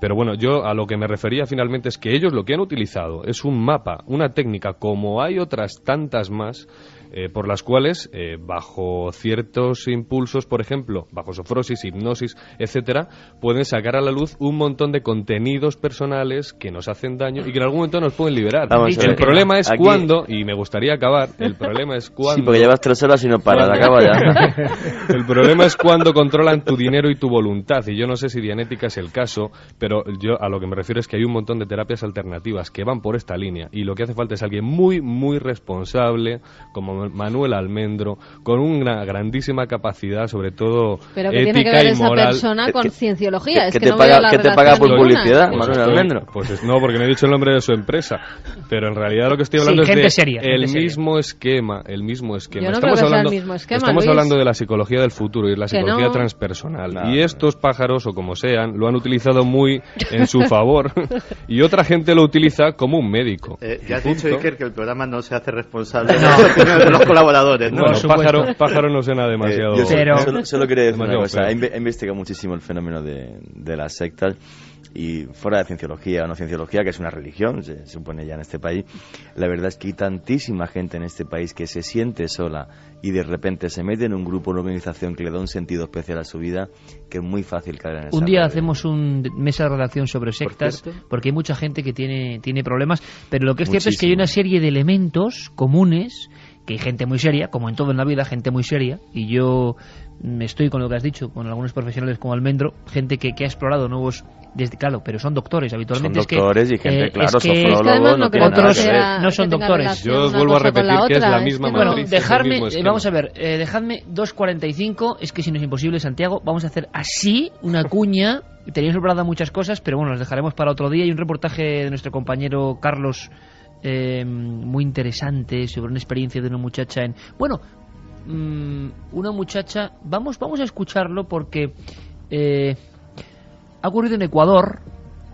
pero bueno, yo a lo que me refería finalmente es que ellos lo que han utilizado es un mapa, una técnica, como hay otras tantas más, por las cuales, bajo ciertos impulsos, por ejemplo, bajo sofrosis, hipnosis, etcétera, pueden sacar a la luz un montón de contenidos personales que nos hacen daño y que en algún momento nos pueden liberar. El problema es cuando, y me gustaría acabar, el problema es cuando... Sí, porque llevas 3 horas y no paras, acaba ya. El problema es cuando controlan tu dinero y tu voluntad, y yo no sé si Dianética es el caso, pero yo a lo que me refiero es que hay un montón de terapias alternativas que van por esta línea, y lo que hace falta es alguien muy, muy responsable, como Manuel Almendro, con una grandísima capacidad, sobre todo pero que ética tiene que ver y esa moral. persona con cienciología. ¿Qué te paga por publicidad, Pues Manuel Almendro? Pues no, porque no he dicho el nombre de su empresa, pero en realidad lo que estoy hablando es de el mismo esquema. Yo no estamos creo que hablando, sea el mismo esquema, estamos Luis. hablando de la psicología del futuro y la psicología no. transpersonal, y estos pájaros, o como sean, lo han utilizado muy en su favor y otra gente lo utiliza como un médico. Ya has dicho, Iker, que el programa no se hace responsable de los colaboradores, ¿no? Bueno, pájaro no suena demasiado. Solo quería decir una cosa. He investigado muchísimo el fenómeno de las sectas, y fuera de cienciología o no cienciología, que es una religión, se supone ya en este país, la verdad es que hay tantísima gente en este país que se siente sola y de repente se mete en un grupo, una organización que le da un sentido especial a su vida, que es muy fácil caer en esa Un día red. hacemos un mesa de redacción sobre sectas, porque hay mucha gente que tiene problemas, pero lo que es cierto es que hay una serie de elementos comunes, que hay gente muy seria, como en todo en la vida, gente muy seria, y yo estoy con lo que has dicho, con algunos profesionales como Almendro, gente que ha explorado nuevos, claro, pero son doctores habitualmente. Son doctores y gente, claro, sofrólogos, no tiene otros nada que ver. no son doctores. Yo os vuelvo a repetir que es la misma Bueno, matriz, dejarme, vamos a ver, dejadme 2:45, es que si no es imposible, Santiago, vamos a hacer así una cuña. Teníamos preparado muchas cosas, pero bueno, las dejaremos para otro día. Hay un reportaje de nuestro compañero Carlos muy interesante sobre una experiencia de una muchacha una muchacha, vamos a escucharlo porque ha ocurrido en Ecuador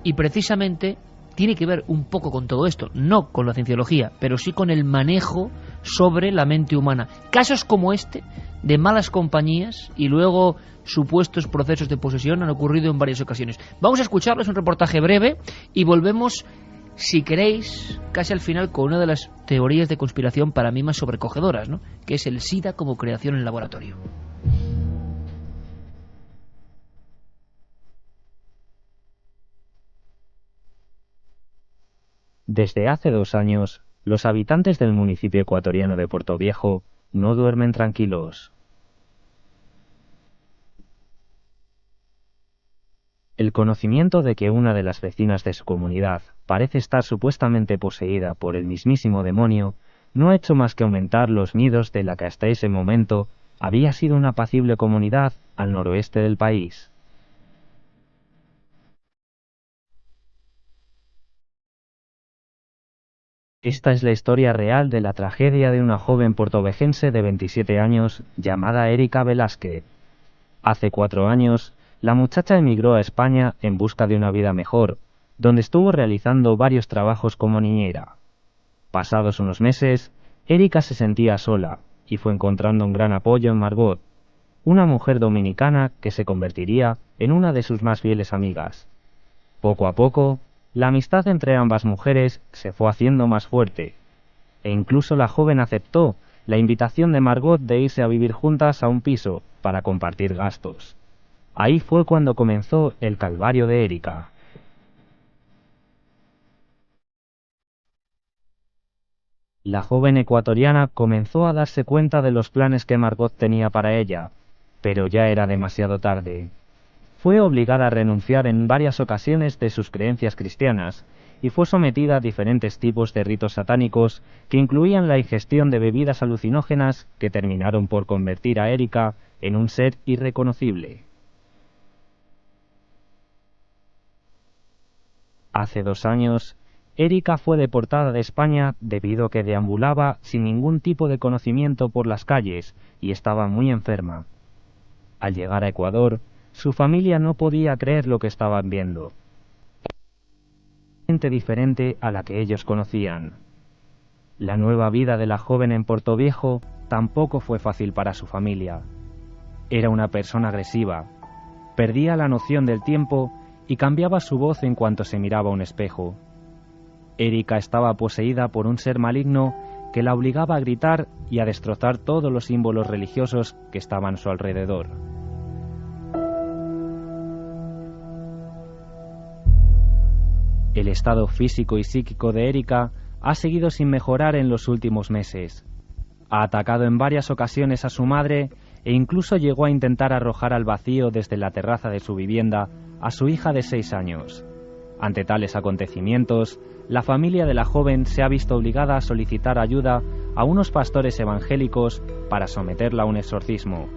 y precisamente tiene que ver un poco con todo esto, no con la cienciología, pero sí con el manejo sobre la mente humana. Casos como este, de malas compañías y luego supuestos procesos de posesión, han ocurrido en varias ocasiones. Vamos a escucharlo, es un reportaje breve y volvemos, si queréis, casi al final con una de las teorías de conspiración para mí más sobrecogedoras, ¿no?, que es el SIDA como creación en laboratorio. Desde hace 2 años, los habitantes del municipio ecuatoriano de Portoviejo no duermen tranquilos. El conocimiento de que una de las vecinas de su comunidad parece estar supuestamente poseída por el mismísimo demonio no ha hecho más que aumentar los miedos de la que hasta ese momento había sido una apacible comunidad al noroeste del país. Esta es la historia real de la tragedia de una joven portovejense de 27 años llamada Erika Velázquez. Hace 4 años, la muchacha emigró a España en busca de una vida mejor, donde estuvo realizando varios trabajos como niñera. Pasados unos meses, Erika se sentía sola y fue encontrando un gran apoyo en Margot, una mujer dominicana que se convertiría en una de sus más fieles amigas. Poco a poco, la amistad entre ambas mujeres se fue haciendo más fuerte, e incluso la joven aceptó la invitación de Margot de irse a vivir juntas a un piso para compartir gastos. Ahí fue cuando comenzó el calvario de Erika. La joven ecuatoriana comenzó a darse cuenta de los planes que Margot tenía para ella, pero ya era demasiado tarde. Fue obligada a renunciar en varias ocasiones de sus creencias cristianas y fue sometida a diferentes tipos de ritos satánicos que incluían la ingestión de bebidas alucinógenas que terminaron por convertir a Erika en un ser irreconocible. Hace 2 años, Erika fue deportada de España debido a que deambulaba sin ningún tipo de conocimiento por las calles y estaba muy enferma. Al llegar a Ecuador, su familia no podía creer lo que estaban viendo. Gente diferente a la que ellos conocían. La nueva vida de la joven en Portoviejo tampoco fue fácil para su familia. Era una persona agresiva, perdía la noción del tiempo y cambiaba su voz en cuanto se miraba a un espejo. Erika estaba poseída por un ser maligno que la obligaba a gritar y a destrozar todos los símbolos religiosos que estaban a su alrededor. El estado físico y psíquico de Erika ha seguido sin mejorar en los últimos meses. Ha atacado en varias ocasiones a su madre e incluso llegó a intentar arrojar al vacío desde la terraza de su vivienda a su hija de 6 años. Ante tales acontecimientos, la familia de la joven se ha visto obligada a solicitar ayuda a unos pastores evangélicos para someterla a un exorcismo.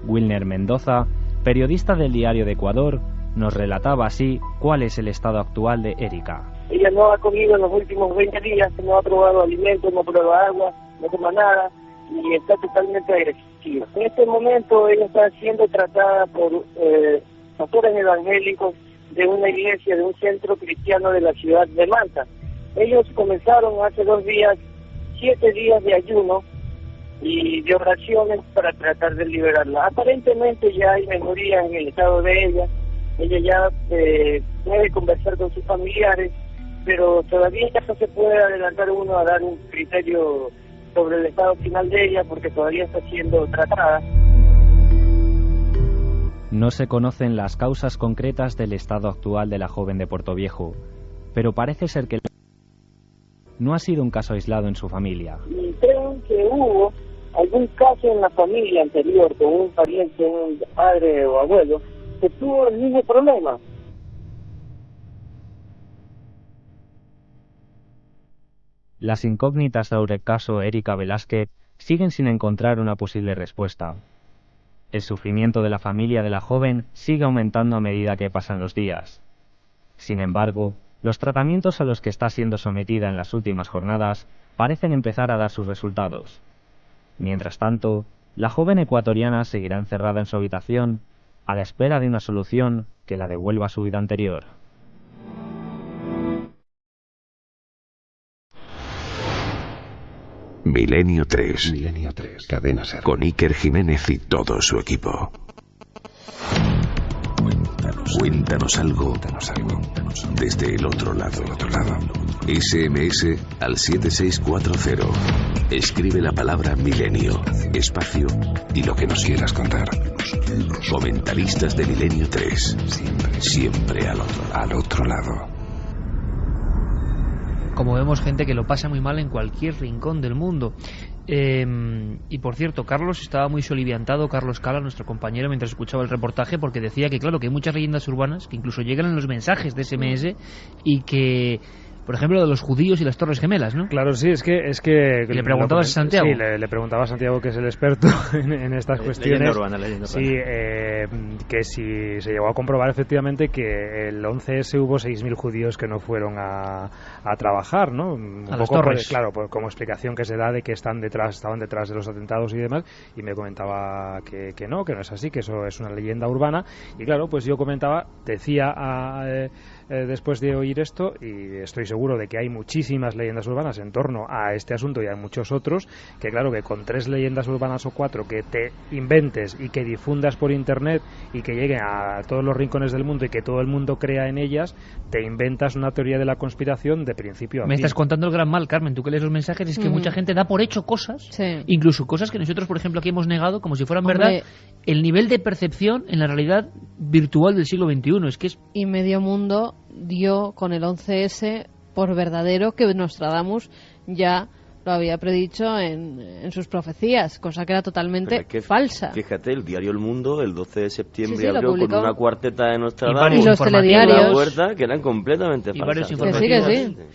Wilner Mendoza, periodista del Diario de Ecuador, nos relataba así cuál es el estado actual de Erika. Ella no ha comido en los últimos 20 días, no ha probado alimentos, no prueba agua, no toma nada y está totalmente agresiva. En este momento ella está siendo tratada por pastores evangélicos de una iglesia, de un centro cristiano de la ciudad de Manta. Ellos comenzaron hace 2 días, 7 días de ayuno y de oraciones para tratar de liberarla. Aparentemente ya hay mejoría en el estado de ella, ella ya puede conversar con sus familiares, pero todavía no se puede adelantar uno a dar un criterio sobre el estado final de ella, porque todavía está siendo tratada. No se conocen las causas concretas del estado actual de la joven de Portoviejo, pero parece ser que no ha sido un caso aislado en su familia. Y creo que hubo algún caso en la familia anterior con un pariente, un padre o abuelo, que tuvo el mismo problema. Las incógnitas sobre el caso Erika Velázquez siguen sin encontrar una posible respuesta. El sufrimiento de la familia de la joven sigue aumentando a medida que pasan los días. Sin embargo, los tratamientos a los que está siendo sometida en las últimas jornadas parecen empezar a dar sus resultados. Mientras tanto, la joven ecuatoriana seguirá encerrada en su habitación a la espera de una solución que la devuelva a su vida anterior. Milenio 3. Cadena SER. Con Iker Jiménez y todo su equipo. Cuéntanos algo desde el otro lado. SMS al 7640. Escribe la palabra milenio, espacio y lo que nos quieras contar. Comentaristas de Milenio 3. Siempre al otro lado. Como vemos, gente que lo pasa muy mal en cualquier rincón del mundo. Y por cierto, Carlos estaba muy soliviantado, Carlos Cala, nuestro compañero, mientras escuchaba el reportaje, porque decía que claro, que hay muchas leyendas urbanas que incluso llegan en los mensajes de SMS y que, por ejemplo, de los judíos y las Torres Gemelas, ¿no? Claro, sí, es que le preguntabas a Santiago. Sí, le preguntaba a Santiago, que es el experto en estas cuestiones. Leyenda urbana. Sí, que si se llegó a comprobar efectivamente que el 11S hubo 6.000 judíos que no fueron a trabajar, ¿no? A las torres. Claro, como explicación que se da de que estaban detrás de los atentados y demás, y me comentaba que no es así, que eso es una leyenda urbana. Y claro, pues yo decía después de oír esto, y estoy seguro de que hay muchísimas leyendas urbanas en torno a este asunto, y hay muchos otros, que claro, que con 3 leyendas urbanas o 4 que te inventes y que difundas por internet y que lleguen a todos los rincones del mundo y que todo el mundo crea en ellas, te inventas una teoría de la conspiración de principio a fin. Me estás contando el gran mal, Carmen. Tú que lees los mensajes, es que mucha gente da por hecho cosas, incluso cosas que nosotros, por ejemplo, aquí hemos negado como si fueran verdad. El nivel de percepción en la realidad virtual del siglo XXI es que es... Y medio mundo dio con el 11S por verdadero, que Nostradamus ya lo había predicho en sus profecías, cosa que era totalmente falsa. Fíjate, el diario El Mundo el 12 de septiembre abrió con una cuarteta de y Nostradamus los telediarios en la puerta que eran completamente falsas.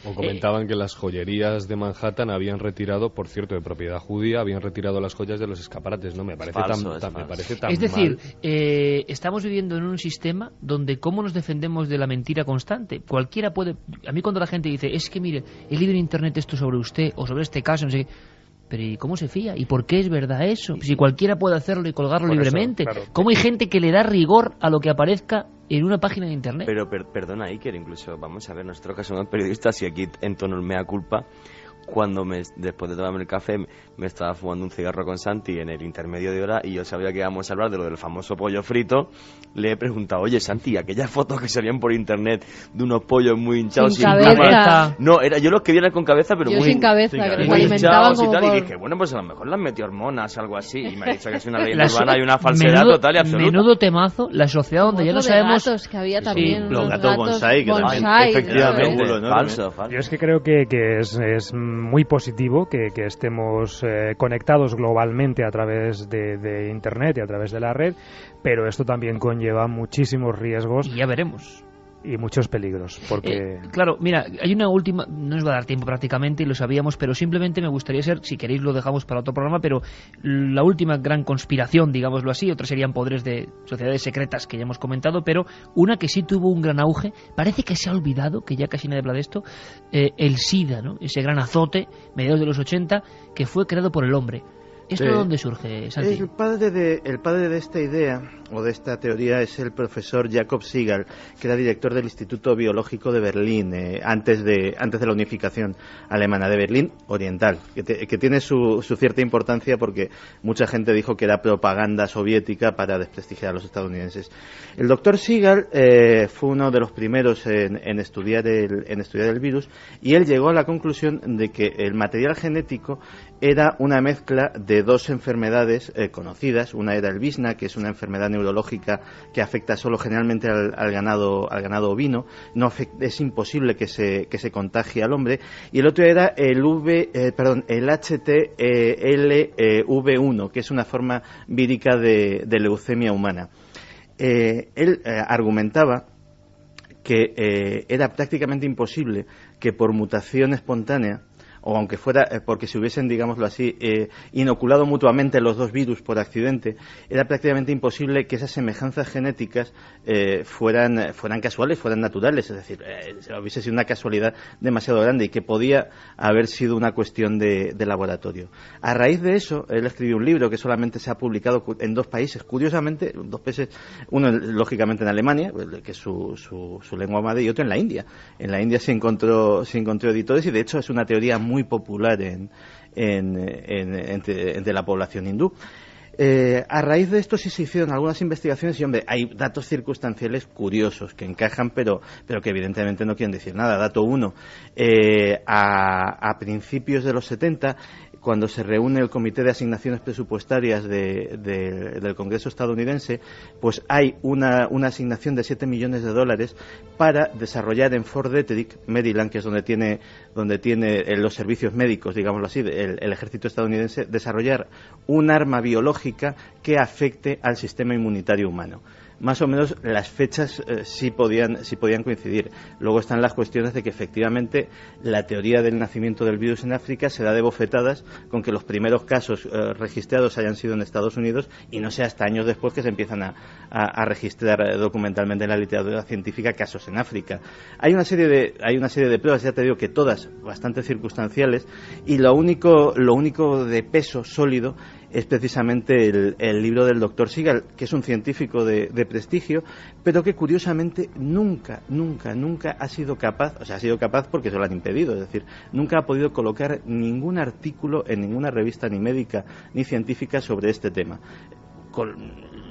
O comentaban que las joyerías de Manhattan habían retirado, por cierto, de propiedad judía, habían retirado las joyas de los escaparates. No me parece tan Es decir, mal. estamos viviendo en un sistema donde cómo nos defendemos de la mentira constante. Cualquiera puede... A mí cuando la gente dice, es que mire, he leído en internet esto sobre usted o sobre este caso, no sé qué. Pero ¿y cómo se fía? ¿Y por qué es verdad eso? Si cualquiera puede hacerlo y colgarlo libremente. Claro. ¿Cómo hay gente que le da rigor a lo que aparezca en una página de internet? Pero perdona, Iker, incluso, vamos a ver, nosotros que somos periodistas y aquí en tono el mea culpa, cuando después de tomarme el café me estaba fumando un cigarro con Santi en el intermedio de hora y yo sabía que íbamos a hablar de lo del famoso pollo frito, le he preguntado, oye Santi, aquellas fotos que salían por internet de unos pollos muy hinchados sin cabeza. No, yo los que vieran con cabeza, pero muy sin cabeza, que muy hinchados y tal, y dije, bueno, pues a lo mejor las metió hormonas, algo así, y me ha dicho que es una leyenda urbana y una falsedad total y absoluta. Menudo temazo, la sociedad donde ya no sabemos... Gatos, que había también los gatos bonsai, que efectivamente, falso. Yo es que creo que es muy positivo que estemos conectados globalmente a través de internet y a través de la red, pero esto también conlleva muchísimos riesgos. Y ya veremos. Y muchos peligros, porque... claro, mira, hay una última... No nos va a dar tiempo prácticamente, y lo sabíamos, pero simplemente me gustaría si queréis lo dejamos para otro programa, pero la última gran conspiración, digámoslo así, otras serían poderes de sociedades secretas que ya hemos comentado, pero una que sí tuvo un gran auge, parece que se ha olvidado, que ya casi nadie habla de esto, el SIDA, ¿no? Ese gran azote, mediados de los 80, que fue creado por el hombre. ¿Esto de dónde surge, Santi? El padre de esta idea, o de esta teoría, es el profesor Jacob Sigal, que era director del Instituto Biológico de Berlín, antes de la unificación alemana, de Berlín Oriental, que tiene su cierta importancia porque mucha gente dijo que era propaganda soviética para desprestigiar a los estadounidenses. El doctor Sigal fue uno de los primeros en estudiar el virus, y él llegó a la conclusión de que el material genético era una mezcla de dos enfermedades conocidas. Una era el Visna, que es una enfermedad neurológica que afecta solo generalmente al ganado ovino, es imposible que se contagie al hombre, y el otro era el HTLV1, que es una forma vírica de leucemia humana. Él argumentaba que era prácticamente imposible que por mutación espontánea, o aunque fuera porque se hubiesen, digámoslo así, inoculado mutuamente los dos virus por accidente, era prácticamente imposible que esas semejanzas genéticas fueran casuales, fueran naturales, es decir, hubiese sido una casualidad demasiado grande y que podía haber sido una cuestión de laboratorio. A raíz de eso, él escribió un libro que solamente se ha publicado en 2 países, curiosamente, 2 países, uno lógicamente en Alemania, que es su lengua madre, y otro en la India. En la India se encontró editores, y de hecho es una teoría muy popular entre la población hindú. A raíz de esto sí se hicieron algunas investigaciones y, hombre, hay datos circunstanciales curiosos que encajan, pero que evidentemente no quieren decir nada. Dato 1, a principios de los 70, cuando se reúne el Comité de Asignaciones Presupuestarias del Congreso estadounidense, pues hay una asignación de $7 millones para desarrollar en Fort Detrick, Maryland, que es donde tiene los servicios médicos, digámoslo así, el ejército estadounidense, desarrollar un arma biológica que afecte al sistema inmunitario humano. Más o menos las fechas sí podían coincidir. Luego están las cuestiones de que efectivamente la teoría del nacimiento del virus en África se da de bofetadas con que los primeros casos registrados hayan sido en Estados Unidos, y no sea hasta años después que se empiezan a registrar documentalmente en la literatura científica casos en África. Hay una serie de pruebas, ya te digo que todas bastante circunstanciales, y lo único de peso sólido es precisamente el libro del doctor Sigal, que es un científico de prestigio, pero que curiosamente nunca ha sido capaz, o sea, ha sido capaz porque se lo han impedido, es decir, nunca ha podido colocar ningún artículo en ninguna revista ni médica ni científica sobre este tema.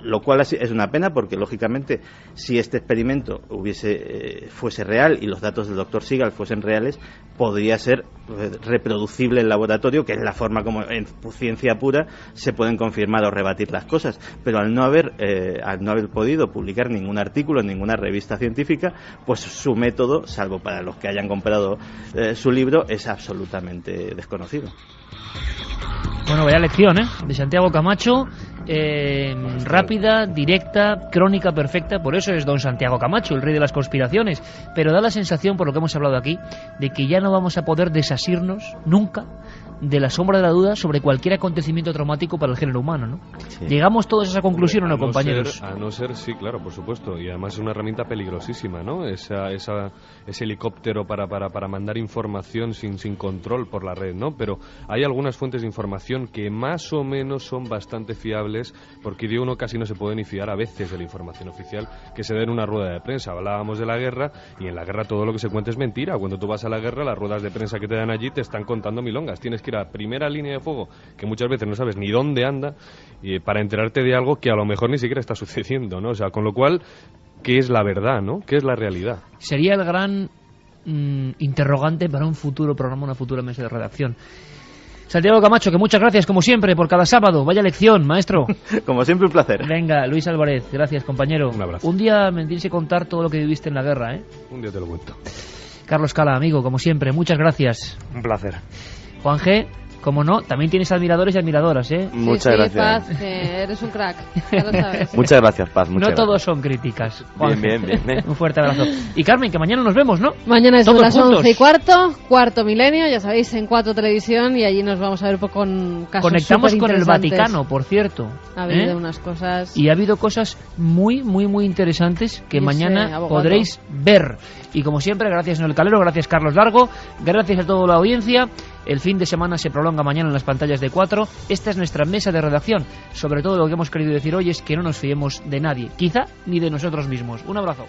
Lo cual es una pena porque, lógicamente, si este experimento fuese real y los datos del doctor Sigal fuesen reales, podría ser reproducible en laboratorio, que es la forma como en ciencia pura se pueden confirmar o rebatir las cosas. Pero al no haber podido publicar ningún artículo en ninguna revista científica, pues su método, salvo para los que hayan comprado su libro, es absolutamente desconocido. Bueno, vaya lección, de Santiago Camacho, rápida, directa, crónica perfecta. Por eso es don Santiago Camacho, el rey de las conspiraciones. Pero da la sensación, por lo que hemos hablado aquí, de que ya no vamos a poder desasirnos nunca de la sombra de la duda sobre cualquier acontecimiento traumático para el género humano, ¿no? Sí. ¿Llegamos todos a esa conclusión o no, compañeros? A no ser, sí, claro, por supuesto. Y además es una herramienta peligrosísima, ¿no? Ese helicóptero para mandar información sin control por la red, ¿no? Pero hay algunas fuentes de información que más o menos son bastante fiables, porque de uno casi no se puede ni fiar a veces de la información oficial que se da en una rueda de prensa. Hablábamos de la guerra, y en la guerra todo lo que se cuenta es mentira. Cuando tú vas a la guerra, las ruedas de prensa que te dan allí te están contando milongas. Tienes que ir a primera línea de fuego, que muchas veces no sabes ni dónde anda, para enterarte de algo que a lo mejor ni siquiera está sucediendo, ¿no? O sea, con lo cual, ¿qué es la verdad, no? ¿Qué es la realidad? Sería el gran interrogante para un futuro programa, una futura mesa de redacción. Santiago Camacho, que muchas gracias, como siempre, por cada sábado. Vaya lección, maestro. Como siempre, un placer. Venga, Luis Álvarez, gracias, compañero. Un abrazo. Un día me tienes que contar todo lo que viviste en la guerra, ¿eh? Un día te lo cuento. Carlos Cala, amigo, como siempre, muchas gracias. Un placer. Juan G., como no, también tienes admiradores y admiradoras, ¿eh? Muchas gracias. Paz, eres un crack, ya lo sabes. Muchas gracias, Paz. No todos son críticas. Bien. Un fuerte abrazo. Y Carmen, que mañana nos vemos, ¿no? Mañana es todos las juntos. 11:15, Cuarto Milenio, ya sabéis, en 4 Televisión, y allí nos vamos a ver con casos Conectamos con el superinteresantes. Vaticano, por cierto. Ha habido unas cosas. Y ha habido cosas muy interesantes que mañana podréis ver. Y como siempre, gracias Noel Calero, gracias Carlos Largo, gracias a toda la audiencia. El fin de semana se prolonga mañana en las pantallas de 4. Esta es nuestra mesa de redacción. Sobre todo lo que hemos querido decir hoy es que no nos fiemos de nadie, quizá ni de nosotros mismos. Un abrazo.